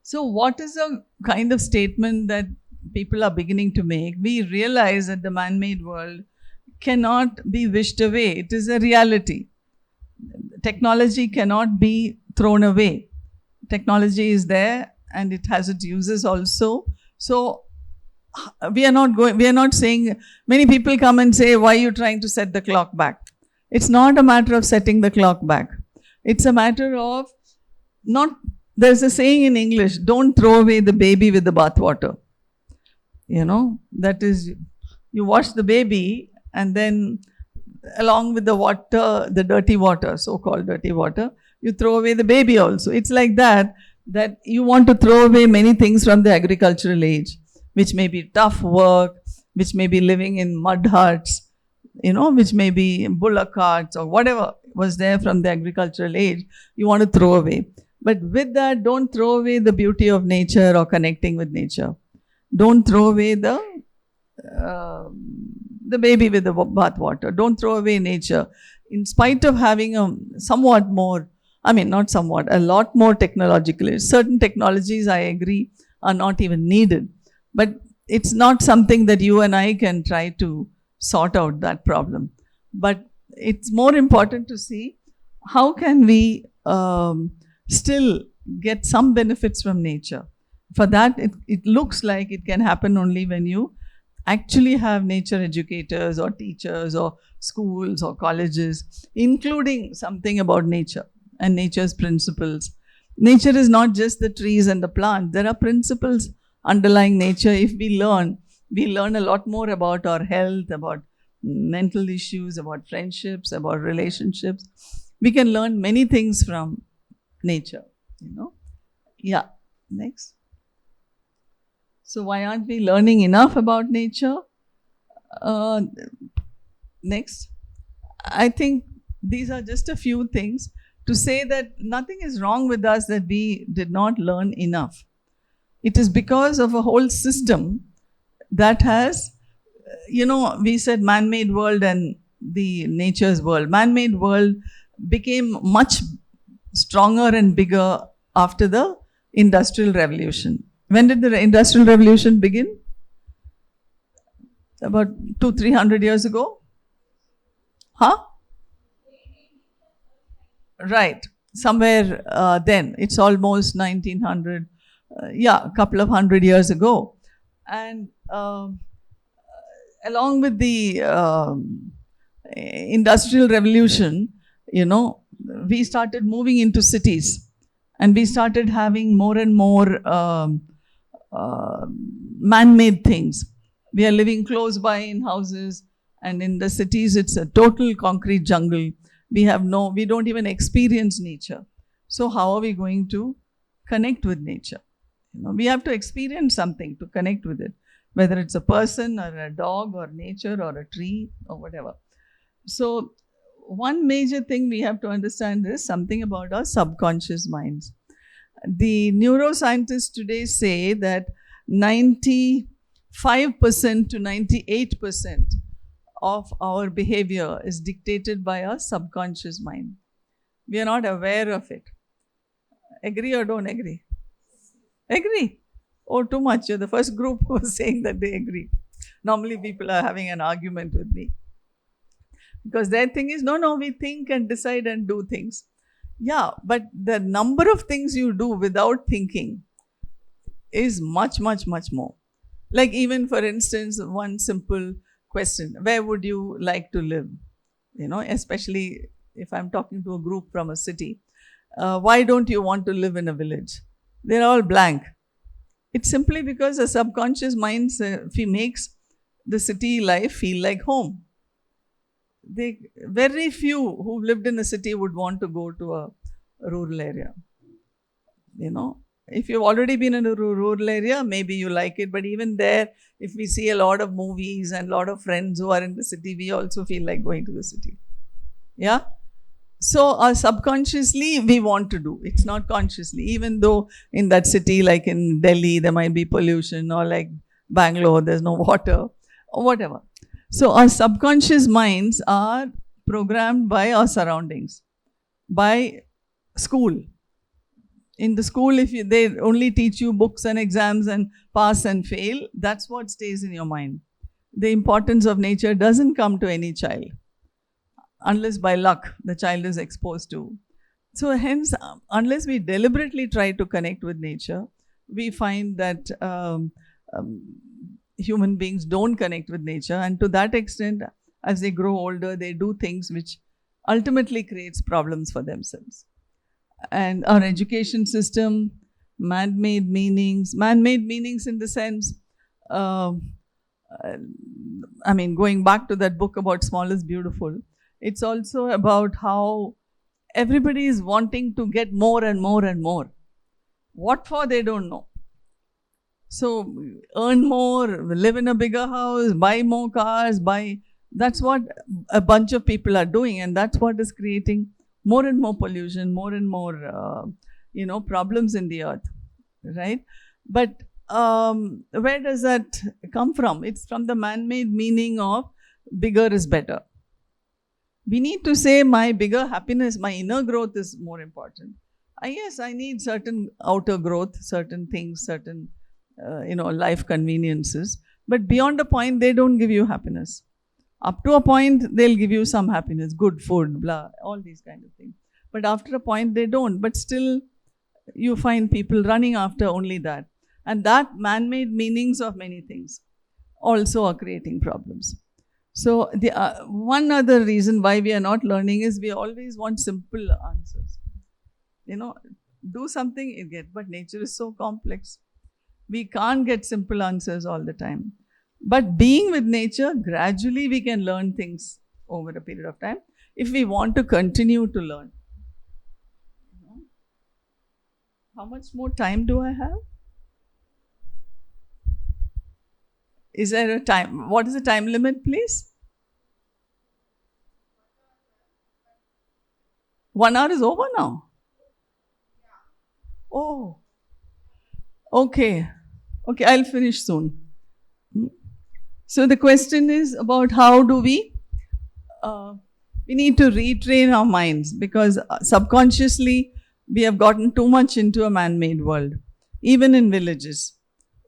So what is a kind of statement that people are beginning to make? We realize that the man-made world cannot be wished away. It is a reality. Technology cannot be thrown away. Technology is there and it has its uses also. So we are not saying, many people come and say, why are you trying to set the clock back? It's not a matter of setting the clock back. It's a matter of there's a saying in English, don't throw away the baby with the bathwater. That is, you wash the baby and then along with the water, the dirty water, so-called dirty water, you throw away the baby also. It's like that you want to throw away many things from the agricultural age, which may be tough work, which may be living in mud huts, which may be bullock carts or whatever was there from the agricultural age, you want to throw away. But with that, don't throw away the beauty of nature or connecting with nature. Don't throw away the baby with the bath water. Don't throw away nature. In spite of having a lot more technological. Certain technologies, I agree, are not even needed. But it's not something that you and I can try to sort out that problem. But it's more important to see how can we still get some benefits from nature. For that, it looks like it can happen only when you actually have nature educators or teachers or schools or colleges, including something about nature and nature's principles. Nature is not just the trees and the plants. There are principles underlying nature. If we learn a lot more about our health, about mental issues, about friendships, about relationships. We can learn many things from nature, Yeah, next. So why aren't we learning enough about nature? Next. I think these are just a few things to say that nothing is wrong with us that we did not learn enough. It is because of a whole system that has, we said man-made world and the nature's world. Man-made world became much stronger and bigger after the Industrial Revolution. When did the Industrial Revolution begin? About 200-300 years ago? Huh? Right. Somewhere then. It's almost 1900. A couple of 100 years ago. And along with the Industrial Revolution, we started moving into cities. And we started having more and more man-made things. We are living close by in houses, and in the cities it's a total concrete jungle. We don't even experience nature. So how are we going to connect with nature? We have to experience something to connect with it, whether it's a person or a dog or nature or a tree or whatever. So one major thing we have to understand is something about our subconscious minds. The neuroscientists today say that 95% to 98% of our behavior is dictated by our subconscious mind. We are not aware of it. Agree or don't agree? Agree? Oh, too much. You're the first group who was saying that they agree. Normally people are having an argument with me. Because their thing is, no, we think and decide and do things. Yeah, but the number of things you do without thinking is much, much, much more. Like even for instance, one simple question, where would you like to live? Especially if I'm talking to a group from a city. Why don't you want to live in a village? They're all blank. It's simply because the subconscious mind makes the city life feel like home. Very few who lived in a city would want to go to a rural area. If you've already been in a rural area, maybe you like it. But even there, if we see a lot of movies and a lot of friends who are in the city, we also feel like going to the city. Yeah? So subconsciously, we want to do. It's not consciously. Even though in that city, like in Delhi, there might be pollution, or like Bangalore, there's no water, or whatever. So our subconscious minds are programmed by our surroundings, by school. In the school, if they only teach you books and exams and pass and fail, that's what stays in your mind. The importance of nature doesn't come to any child, unless by luck the child is exposed to. So hence, unless we deliberately try to connect with nature, we find that human beings don't connect with nature, and to that extent, as they grow older, they do things which ultimately creates problems for themselves. And our education system, man-made meanings in the sense, going back to that book about small is beautiful, it's also about how everybody is wanting to get more and more and more. What for, they don't know. So earn more, live in a bigger house, buy more cars, that's what a bunch of people are doing, and that's what is creating more and more pollution, more and more problems in the earth, right? But where does that come from? It's from the man-made meaning of bigger is better. We need to say my bigger happiness, my inner growth is more important. Yes, I need certain outer growth, certain things, certain life conveniences, but beyond a point they don't give you happiness. Up to a point they'll give you some happiness, good food, blah, all these kind of things. But after a point they don't. But still you find people running after only that. And that man-made meanings of many things also are creating problems. So the one other reason why we are not learning is we always want simple answers. Do something, you get. But nature is so complex. We can't get simple answers all the time. But being with nature, gradually we can learn things over a period of time if we want to continue to learn. How much more time do I have? Is there a time? What is the time limit, please? 1 hour is over now. Oh. Okay, I'll finish soon. So the question is about how do we need to retrain our minds, because subconsciously we have gotten too much into a man-made world, even in villages,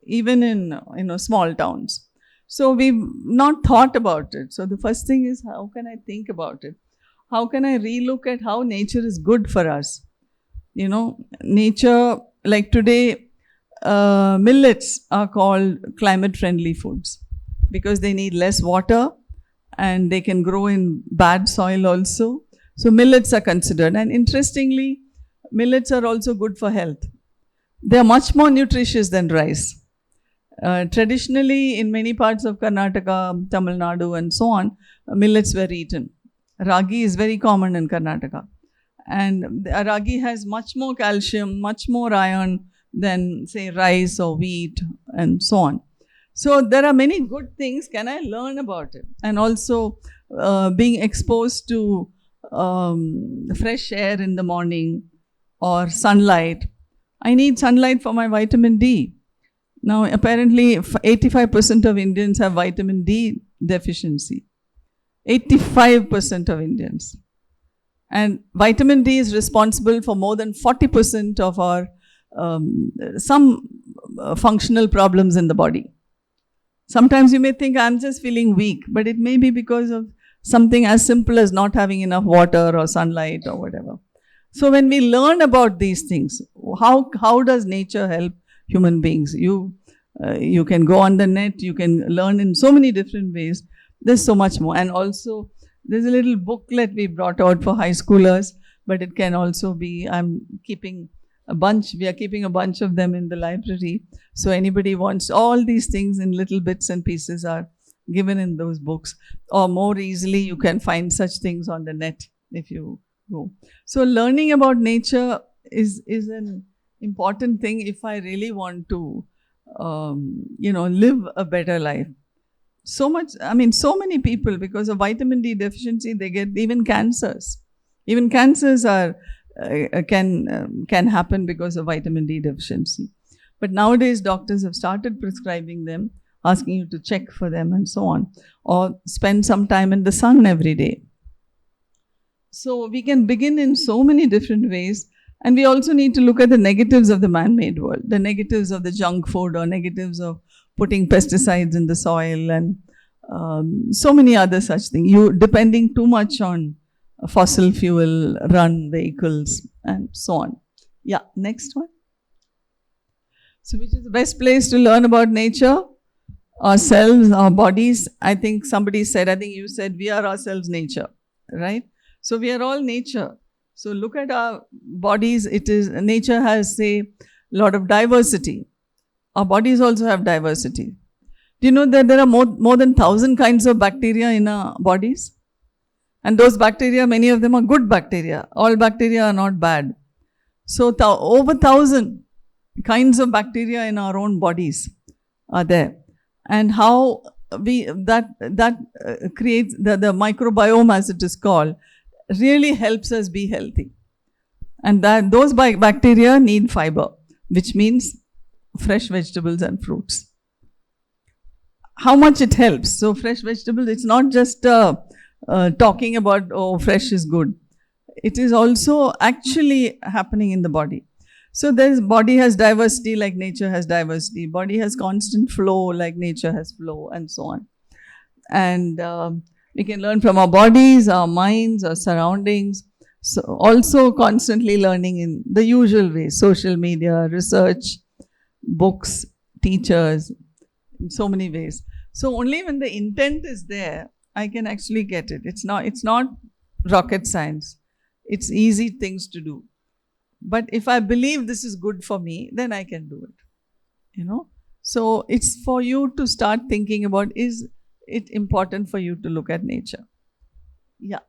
even in small towns. So we've not thought about it. So the first thing is, how can I think about it? How can I relook at how nature is good for us? Nature, like today, millets are called climate-friendly foods because they need less water and they can grow in bad soil also. So millets are considered. And interestingly, millets are also good for health. They are much more nutritious than rice. Traditionally, in many parts of Karnataka, Tamil Nadu and so on, millets were eaten. Ragi is very common in Karnataka. And ragi has much more calcium, much more iron than, say, rice or wheat and so on. So there are many good things. Can I learn about it? And also being exposed to fresh air in the morning or sunlight. I need sunlight for my vitamin D. Now, apparently, 85% of Indians have vitamin D deficiency. 85% of Indians. And vitamin D is responsible for more than 40% of our some functional problems in the body. Sometimes you may think, I'm just feeling weak, but it may be because of something as simple as not having enough water or sunlight or whatever. So when we learn about these things, how does nature help human beings? You can go on the net, you can learn in so many different ways. There's so much more. And also, there's a little booklet we brought out for high schoolers, but it can also be, we are keeping a bunch of them in the library. So anybody wants, all these things in little bits and pieces are given in those books. Or more easily, you can find such things on the net if you go. So learning about nature is an important thing if I really want to, live a better life. So many people, because of vitamin D deficiency, they get even cancers. Even cancers can happen because of vitamin D deficiency. But nowadays, doctors have started prescribing them, asking you to check for them and so on, or spend some time in the sun every day. So we can begin in so many different ways. And we also need to look at the negatives of the man-made world, the negatives of the junk food or negatives of putting pesticides in the soil and so many other such things. You depending too much on fossil fuel run vehicles and so on. Yeah, next one. So which is the best place to learn about nature? Ourselves, our bodies. I think you said we are ourselves nature, right? So we are all nature. So look at our bodies. Nature has, say, a lot of diversity. Our bodies also have diversity. Do you know that there are more than 1,000 kinds of bacteria in our bodies? And those bacteria, many of them are good bacteria. All bacteria are not bad. So over 1,000 kinds of bacteria in our own bodies are there. And how that creates the microbiome, as it is called, really helps us be healthy. And those bacteria need fiber, which means fresh vegetables and fruits. How much it helps? So fresh vegetables, it's not just talking about, oh, fresh is good. It is also actually happening in the body. So body has diversity like nature has diversity. Body has constant flow like nature has flow, and so on. And we can learn from our bodies, our minds, our surroundings. So also constantly learning in the usual ways: social media, research, books, teachers, in so many ways. So only when the intent is there, I can actually get it. It's not rocket science. It's easy things to do. But if I believe this is good for me, then I can do it. So it's for you to start thinking about, is it important for you to look at nature? Yeah.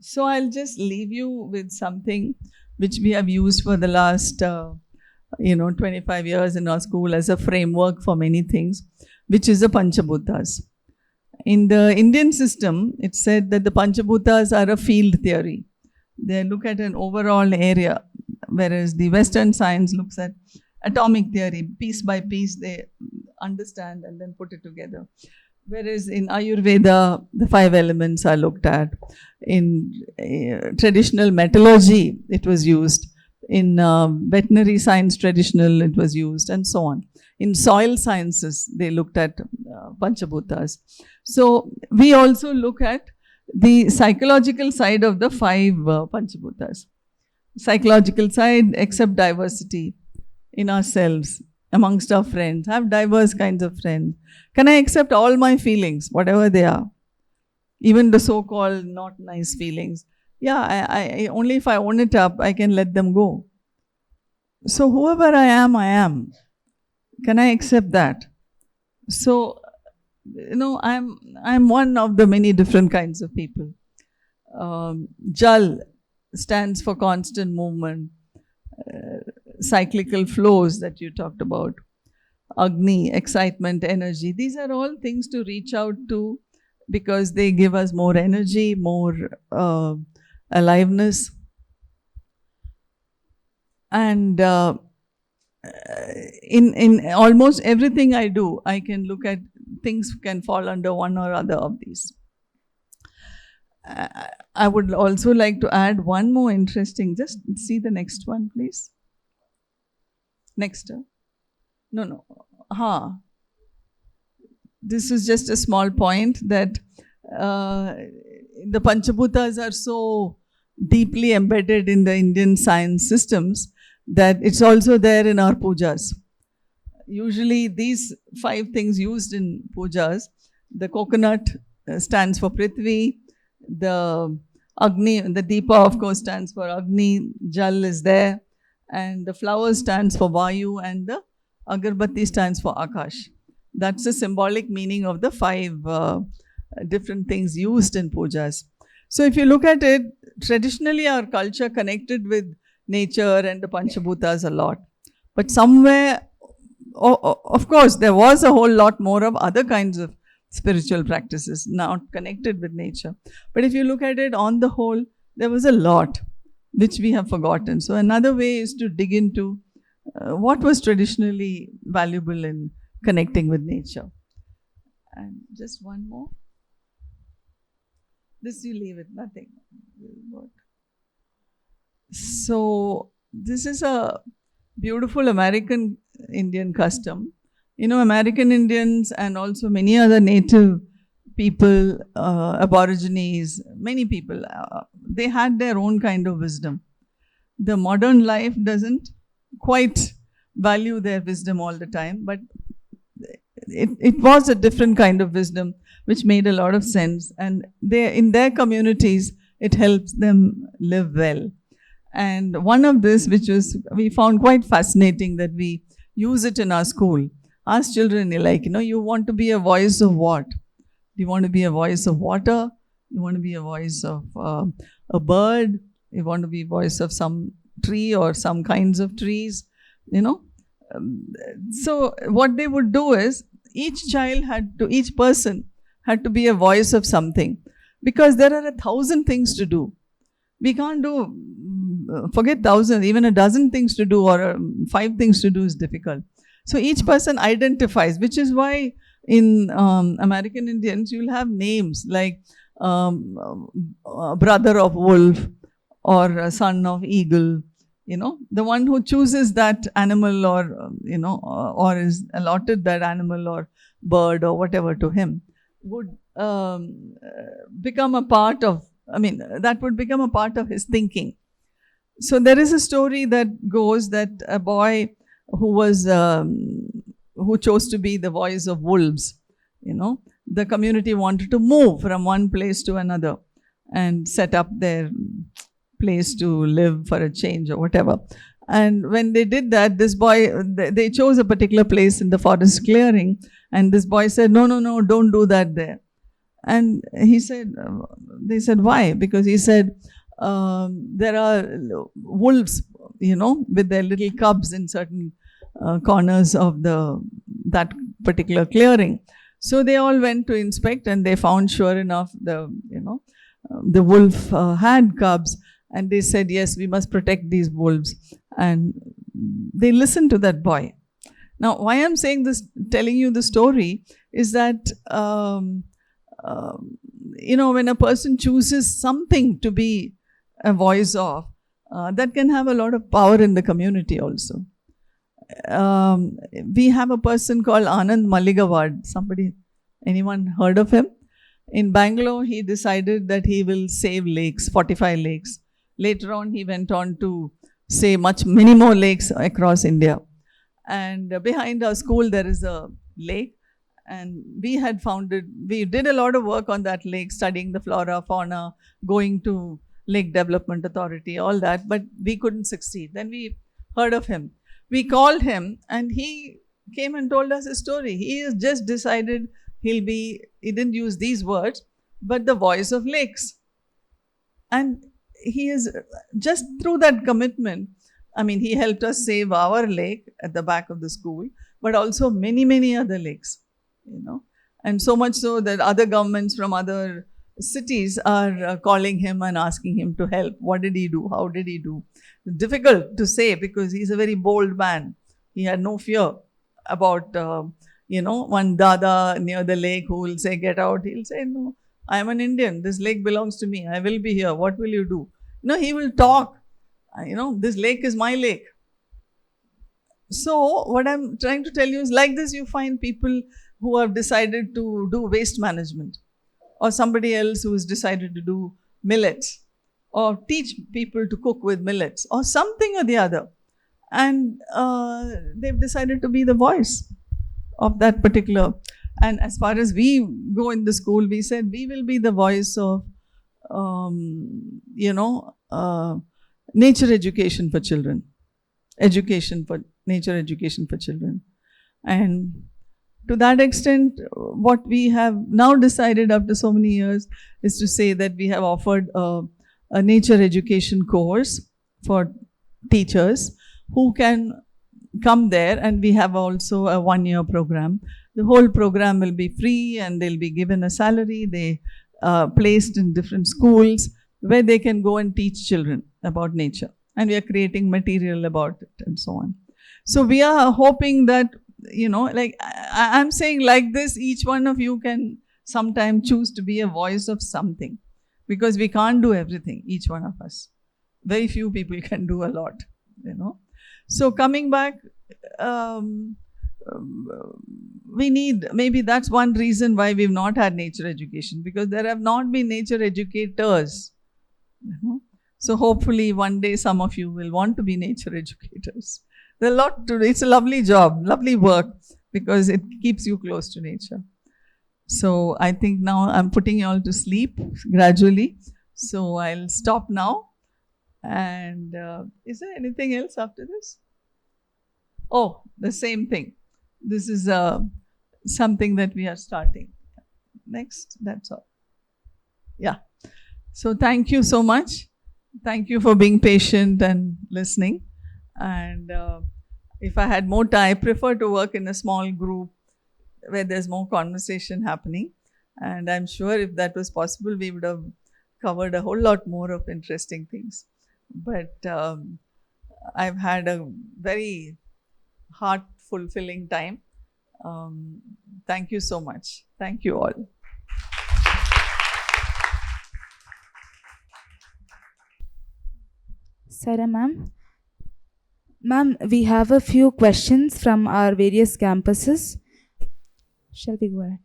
So I'll just leave you with something which we have used for the last 25 years in our school as a framework for many things, which is the Panchabhutas. In the Indian system, it's said that the Panchabhutas are a field theory. They look at an overall area, whereas the Western science looks at atomic theory. Piece by piece, they understand and then put it together. Whereas in Ayurveda, the 5 elements are looked at. In traditional metallurgy, it was used. In veterinary science traditional, it was used, and so on. In soil sciences, they looked at Panchabhutas. So we also look at the psychological side of the 5 Panchabhutas. Psychological side: accept diversity in ourselves, amongst our friends, have diverse kinds of friends. Can I accept all my feelings, whatever they are? Even the so-called not nice feelings. Yeah, I only if I own it up, I can let them go. So whoever I am. Can I accept that? So, I'm one of the many different kinds of people. Jal stands for constant movement, cyclical flows that you talked about. Agni, excitement, energy. These are all things to reach out to because they give us more energy, more aliveness. And in almost everything I do, I can look at things can fall under one or other of these. I would also like to add one more interesting, just see the next one, please. Next. No. This is just a small point that the Panchabhutas are so deeply embedded in the Indian science systems that it's also there in our pujas. Usually these 5 things used in pujas: the coconut stands for Prithvi, the Agni, the Deepa of course stands for Agni, Jal is there, and the flower stands for Vayu, and the Agarbatti stands for Akash. That's the symbolic meaning of the 5 different things used in pujas. So if you look at it, traditionally our culture connected with nature and the Panchabhutas a lot. But somewhere, of course, there was a whole lot more of other kinds of spiritual practices not connected with nature. But if you look at it on the whole, there was a lot which we have forgotten. So another way is to dig into what was traditionally valuable in connecting with nature. And just one more. This you leave it, nothing. So this is a beautiful American Indian custom. American Indians and also many other native people, aborigines, many people, they had their own kind of wisdom. The modern life doesn't quite value their wisdom all the time, but it was a different kind of wisdom which made a lot of sense, and in their communities it helps them live well. And one of this, which we found quite fascinating, that we use it in our school, ask children, like, you want to be a voice of what? Do you want to be a voice of water? You want to be a voice of a bird? You want to be a voice of some tree or some kinds of trees? So what they would do is, each person had to be a voice of something, because there are 1,000 things to do. We can't do, forget 1,000, even a dozen things to do, or 5 things to do is difficult. So each person identifies, which is why in American Indians, you'll have names like brother of wolf or son of eagle. The one who chooses that animal, or or is allotted that animal or bird or whatever to him, would become a part of, that would become a part of his thinking. So there is a story that goes that a boy who chose to be the voice of wolves, the community wanted to move from one place to another and set up their place to live for a change or whatever. And when they did that, this boy, they chose a particular place in the forest clearing, and this boy said, no, don't do that there. And he said, they said, why? Because he said, there are wolves, with their little cubs in certain corners of that particular clearing. So they all went to inspect, and they found, sure enough, the wolf had cubs, and they said, yes, we must protect these wolves. And they listened to that boy. Now, why I'm saying this, telling you the story, is that when a person chooses something to be a voice of, that can have a lot of power in the community also. We have a person called Anand Maligawad. Anyone heard of him? In Bangalore, he decided that he will save lakes, 45 lakes. Later on, he went on to save many more lakes across India. And behind our school, there is a lake. And we did a lot of work on that lake, studying the flora, fauna, going to Lake Development Authority, all that, but we couldn't succeed. Then we heard of him. We called him, and he came and told us a story. He has just decided he didn't use these words, but the voice of lakes. And he is, just through that commitment, he helped us save our lake at the back of the school, but also many, many other lakes, And so much so that other governments from other cities are calling him and asking him to help. What did he do? How did he do? Difficult to say, because he's a very bold man. He had no fear about, one Dada near the lake who will say, get out. He'll say, no, I am an Indian. This lake belongs to me. I will be here. What will you do? He will talk. This lake is my lake. So what I'm trying to tell you is, like this, you find people who have decided to do waste management, or somebody else who has decided to do millets, or teach people to cook with millets, or something or the other. And they've decided to be the voice of that particular. And as far as we go in the school, we said we will be the voice of, nature education for children. Nature education for children. And to that extent, what we have now decided after so many years is to say that we have offered a nature education course for teachers who can come there, and we have also a 1-year program. The whole program will be free, and they'll be given a salary. They placed in different schools where they can go and teach children about nature. And we are creating material about it and so on. So we are hoping that, I'm saying like this, each one of you can sometime choose to be a voice of something, because we can't do everything, each one of us. Very few people can do a lot, So coming back, we need, maybe that's one reason why we've not had nature education, because there have not been nature educators. So hopefully one day some of you will want to be nature educators. There's a lot to do. It's a lovely job, lovely work, because it keeps you close to nature. So I think now I'm putting you all to sleep gradually. So I'll stop now. And is there anything else after this? Oh, the same thing. this is something that we are starting. Next, that's all. Yeah. So thank you so much. Thank you for being patient and listening. And if I had more time, I prefer to work in a small group where there's more conversation happening. And I'm sure if that was possible, we would have covered a whole lot more of interesting things. But I've had a very heart-fulfilling time. Thank you so much. Thank you all. Sarah ma'am. Ma'am, we have a few questions from our various campuses. Shall we go ahead?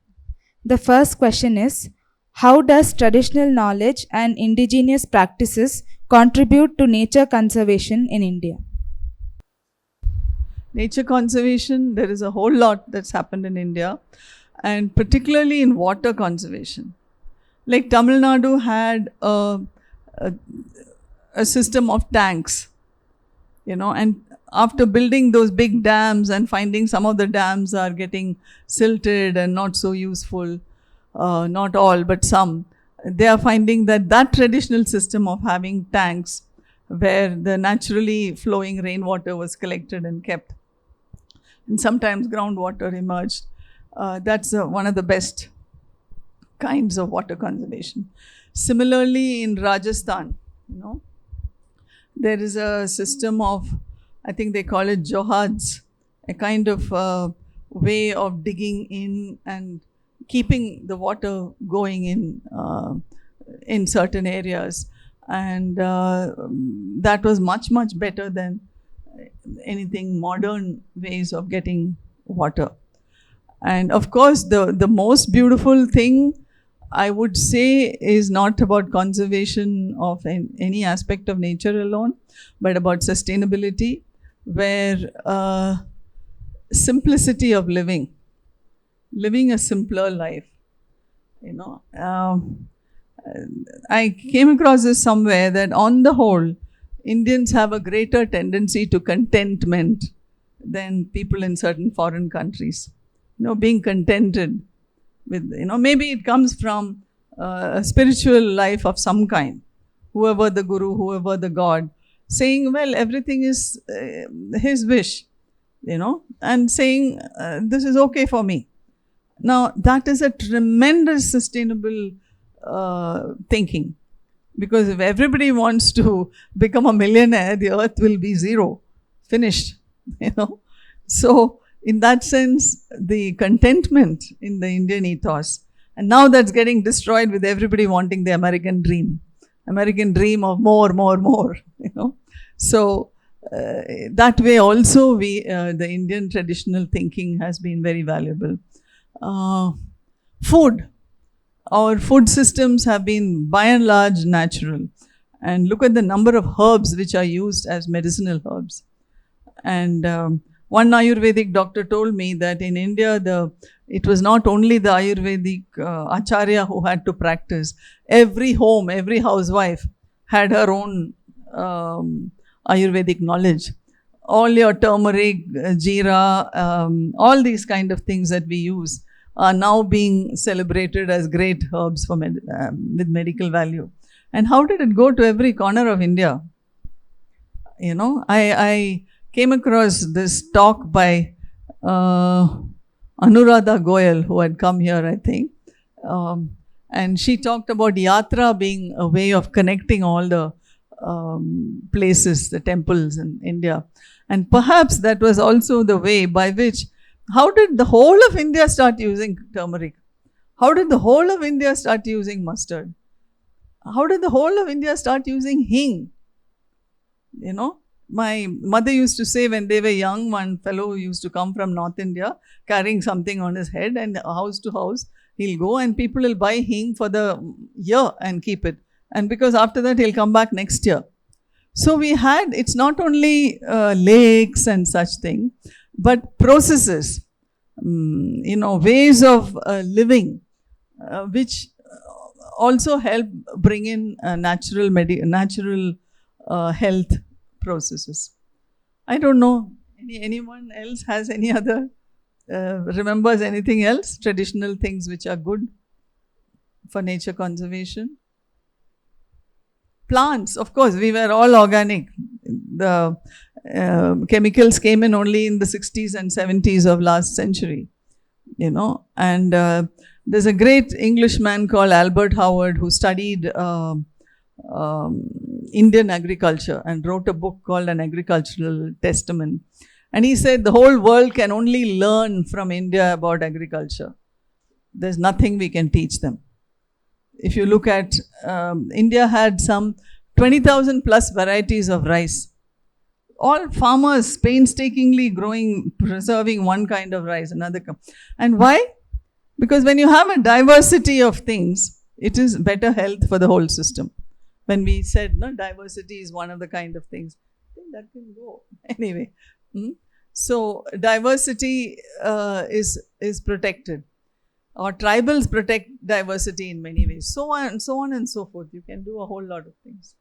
The first question is, how does traditional knowledge and indigenous practices contribute to nature conservation in India? Nature conservation, there is a whole lot that's happened in India, and particularly in water conservation. Like Tamil Nadu had a system of tanks, and after building those big dams and finding some of the dams are getting silted and not so useful, not all, but some, they are finding that traditional system of having tanks where the naturally flowing rainwater was collected and kept, and sometimes groundwater emerged, that's one of the best kinds of water conservation. Similarly, in Rajasthan, there is a system of, I think they call it johads, a kind of way of digging in and keeping the water going in certain areas. And that was much, much better than anything modern ways of getting water. And of course, the most beautiful thing I would say is not about conservation of any aspect of nature alone, but about sustainability, where simplicity of living a simpler life. I came across this somewhere that on the whole, Indians have a greater tendency to contentment than people in certain foreign countries. Being contented with, maybe it comes from a spiritual life of some kind, whoever the guru, whoever the God, saying, well, everything is his wish, and saying, this is okay for me. Now, that is a tremendous sustainable thinking, because if everybody wants to become a millionaire, the earth will be zero, finished, So, in that sense, the contentment in the Indian ethos, and now that's getting destroyed with everybody wanting the American dream of more, So, that way also the Indian traditional thinking has been very valuable. Food. Our food systems have been by and large natural. And look at the number of herbs which are used as medicinal herbs. And one Ayurvedic doctor told me that in India, it was not only the Ayurvedic Acharya who had to practice. Every home, every housewife had her own Ayurvedic knowledge. All your turmeric, jeera, all these kind of things that we use are now being celebrated as great herbs with medical value. And how did it go to every corner of India? I came across this talk by Anuradha Goyal, who had come here, I think. And she talked about yatra being a way of connecting all the places, the temples in India. And perhaps that was also the way by which, how did the whole of India start using turmeric? How did the whole of India start using mustard? How did the whole of India start using hing? My mother used to say when they were young, one fellow used to come from North India carrying something on his head, and house to house he'll go and people will buy hing for the year and keep it. And because after that he'll come back next year. So it's not only lakes and such thing, but processes, ways of living, which also help bring in natural health processes. I don't know, anyone else has any other remembers anything else? Traditional things which are good for nature conservation? Plants, of course, we were all organic. The chemicals came in only in the 60s and 70s of last century, and there's a great Englishman called Albert Howard who studied Indian agriculture and wrote a book called An Agricultural Testament. And he said the whole world can only learn from India about agriculture. There's nothing we can teach them. If you look at, India had some 20,000 plus varieties of rice. All farmers painstakingly growing, preserving one kind of rice, another. And why? Because when you have a diversity of things, it is better health for the whole system. When we said, no, diversity is one of the kind of things, I think that can go. Anyway, so diversity is protected. Or tribals protect diversity in many ways. So on and so forth. You can do a whole lot of things.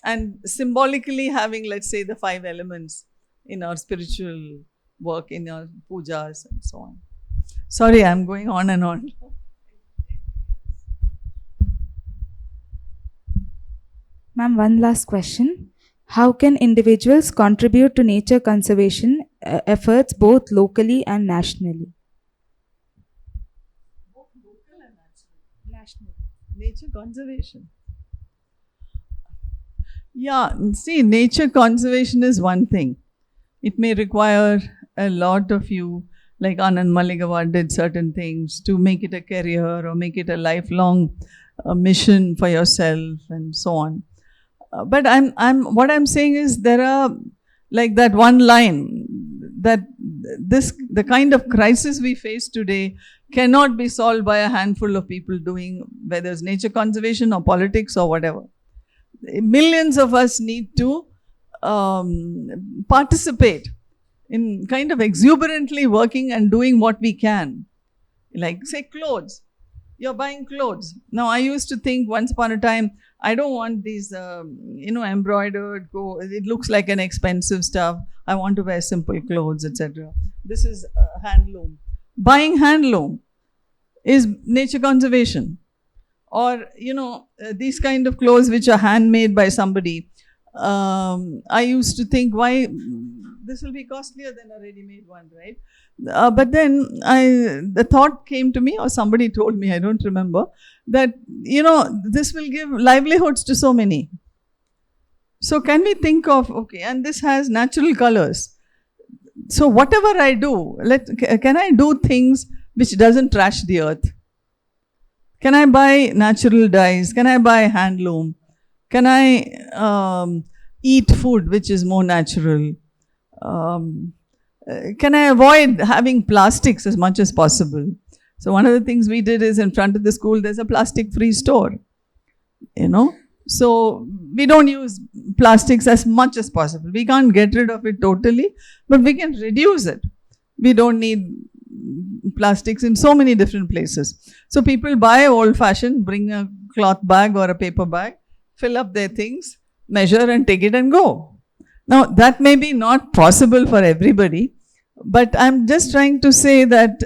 And symbolically having, let's say, the 5 elements in our spiritual work, in our pujas and so on. Sorry, I'm going on and on. Ma'am, one last question. How can individuals contribute to nature conservation efforts both locally and nationally? Both local and national. Nature conservation. Yeah, see, nature conservation is one thing. It may require a lot of you, like Anand Maligawad did certain things to make it a career or make it a lifelong mission for yourself and so on. But what I'm saying is there are, like that one line, that the kind of crisis we face today cannot be solved by a handful of people doing, whether it's nature conservation or politics or whatever. Millions of us need to participate in kind of exuberantly working and doing what we can. Like, say, clothes. You're buying clothes. Now, I used to think once upon a time, I don't want these, embroidered, it looks like an expensive stuff. I want to wear simple clothes, etc. This is handloom. Buying handloom is nature conservation. Or, these kind of clothes which are handmade by somebody. I used to think, why this will be costlier than a ready-made one, right? But then the thought came to me, or somebody told me, I don't remember, that, this will give livelihoods to so many. So can we think of, okay, and this has natural colors. So whatever I do, can I do things which doesn't trash the earth? Can I buy natural dyes? Can I buy handloom? Can I eat food which is more natural? Can I avoid having plastics as much as possible? So one of the things we did is, in front of the school, there's a plastic-free store. So we don't use plastics as much as possible. We can't get rid of it totally, but we can reduce it. We don't need plastics in so many different places. So people buy old-fashioned, bring a cloth bag or a paper bag, fill up their things, measure and take it and go. Now, that may be not possible for everybody, but I'm just trying to say that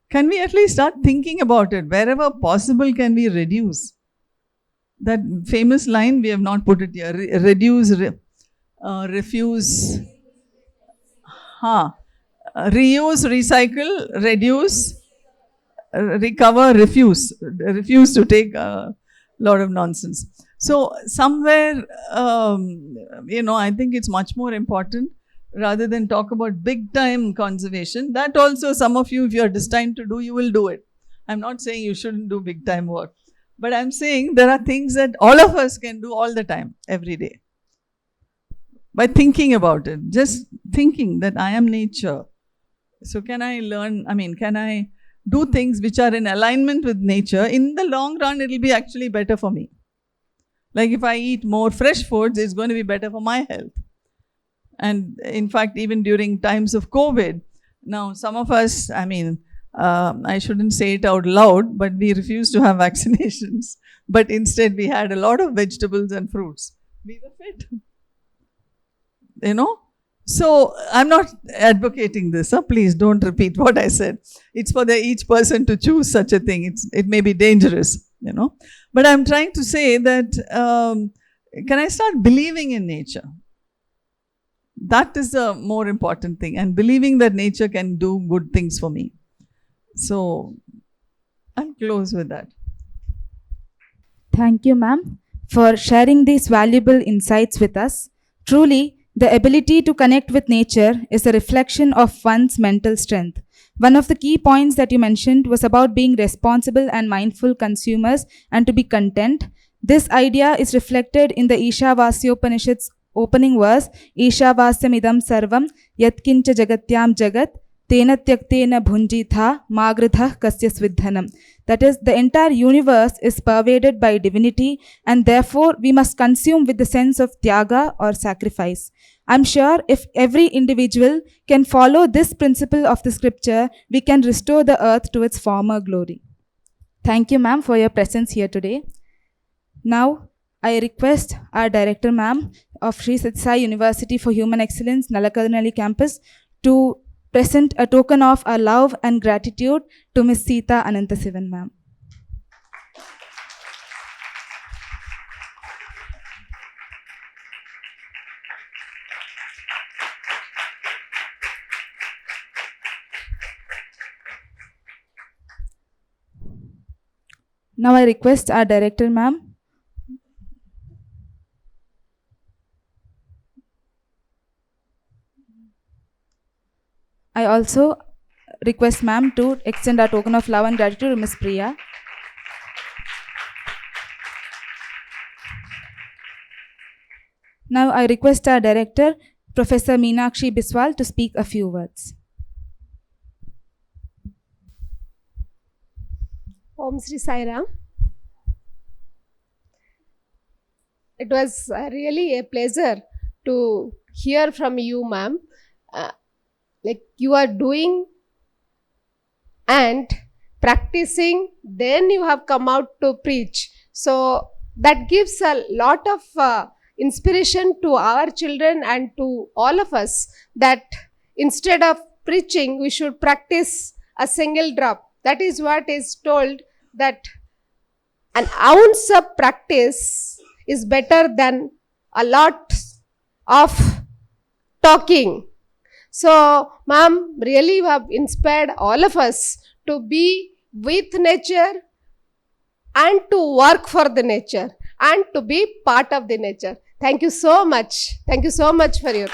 can we at least start thinking about it? Wherever possible, can we reduce? That famous line, we have not put it here, reduce, refuse, reuse, recycle, reduce, recover, refuse to take a lot of nonsense. So somewhere, I think it's much more important, rather than talk about big time conservation. That also, some of you, if you're destined to do, you will do it. I'm not saying you shouldn't do big time work, but I'm saying there are things that all of us can do all the time, every day. By thinking about it, just thinking that I am nature. So can I can I do things which are in alignment with nature? In the long run, it will be actually better for me. Like if I eat more fresh foods, it's going to be better for my health. And in fact, even during times of COVID, now some of us, I shouldn't say it out loud, but we refused to have vaccinations. But instead, we had a lot of vegetables and fruits. We were fit. So I'm not advocating this. Please don't repeat what I said. It's for each person to choose such a thing. It may be dangerous, But I'm trying to say that can I start believing in nature? That is the more important thing, and believing that nature can do good things for me. So I'll close with that. Thank you, ma'am, for sharing these valuable insights with us. Truly, the ability to connect with nature is a reflection of one's mental strength. One of the key points that you mentioned was about being responsible and mindful consumers and to be content. This idea is reflected in the Ishavasyopanishad's opening verse, Ishavasyamidam sarvam yatkincha jagatyam jagat tena tyaktena bhunjitha magridha kasya svidhanam. That is, the entire universe is pervaded by divinity, and therefore we must consume with the sense of tyaga or sacrifice. I'm sure if every individual can follow this principle of the scripture, we can restore the earth to its former glory. Thank you, ma'am, for your presence here today. Now, I request our director, ma'am, of Sri Sathya Sai University for Human Excellence, Nalakarnali campus, to present a token of our love and gratitude to Ms. Seeta Ananthasivan, ma'am. Now I request our director, ma'am. I also request ma'am to extend our token of love and gratitude to Ms. Priya. Now I request our director, Professor Meenakshi Biswal, to speak a few words. Om Sri Sai Ram. It was really a pleasure to hear from you, ma'am. Like you are doing and practicing, then you have come out to preach. So that gives a lot of inspiration to our children and to all of us, that instead of preaching, we should practice a single drop. That is what is told, that an ounce of practice is better than a lot of talking. So, ma'am, really you have inspired all of us to be with nature and to work for the nature and to be part of the nature. Thank you so much. Thank you so much for your...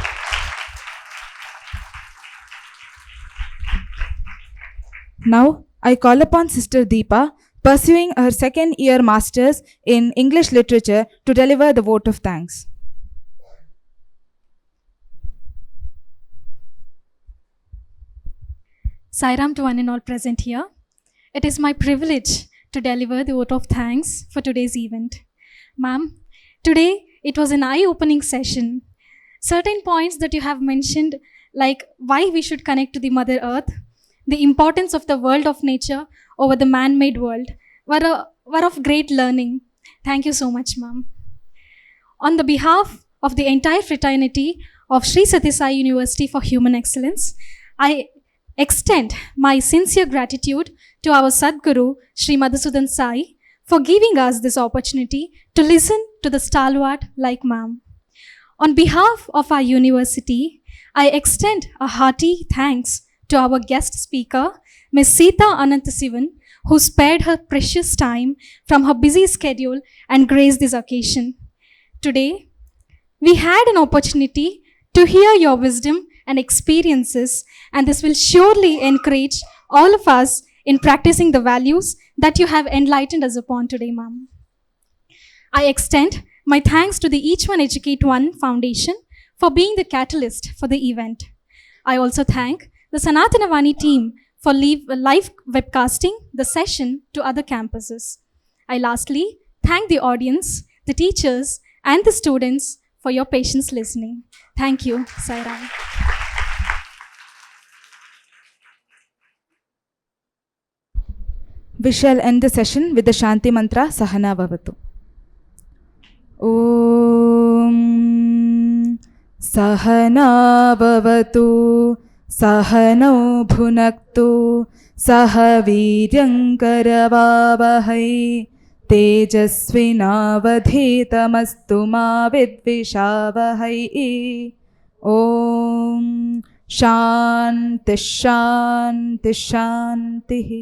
Now, I call upon Sister Deepa, pursuing her second-year Masters in English Literature, to deliver the vote of thanks. Sairam to one and all present here. It is my privilege to deliver the vote of thanks for today's event. Ma'am, today it was an eye-opening session. Certain points that you have mentioned, like why we should connect to the Mother Earth, the importance of the world of nature over the man-made world, were of great learning. Thank you so much, ma'am. On the behalf of the entire fraternity of Sri Sathya Sai University for Human Excellence, I extend my sincere gratitude to our Sadguru, Sri Madhusudan Sai, for giving us this opportunity to listen to the stalwart like ma'am. On behalf of our university, I extend a hearty thanks to our guest speaker, Ms. Seeta Ananthasivan, who spared her precious time from her busy schedule and graced this occasion. Today, we had an opportunity to hear your wisdom and experiences, and this will surely encourage all of us in practicing the values that you have enlightened us upon today, ma'am. I extend my thanks to the Each One Educate One Foundation for being the catalyst for the event. I also thank the Sanatanavani team for live webcasting the session to other campuses. I lastly thank the audience, the teachers, and the students for your patience listening. Thank you, Sairam. We shall end the session with the Shanti Mantra Sahana Bhavatu. Om सहना भवतु सहनौ भुनक्तु सह वीर्यङ्करवावहै तेजस्विनावधीतमस्तु मा विद्विषावहै ॐ शान्तिः शान्तिः शान्तिः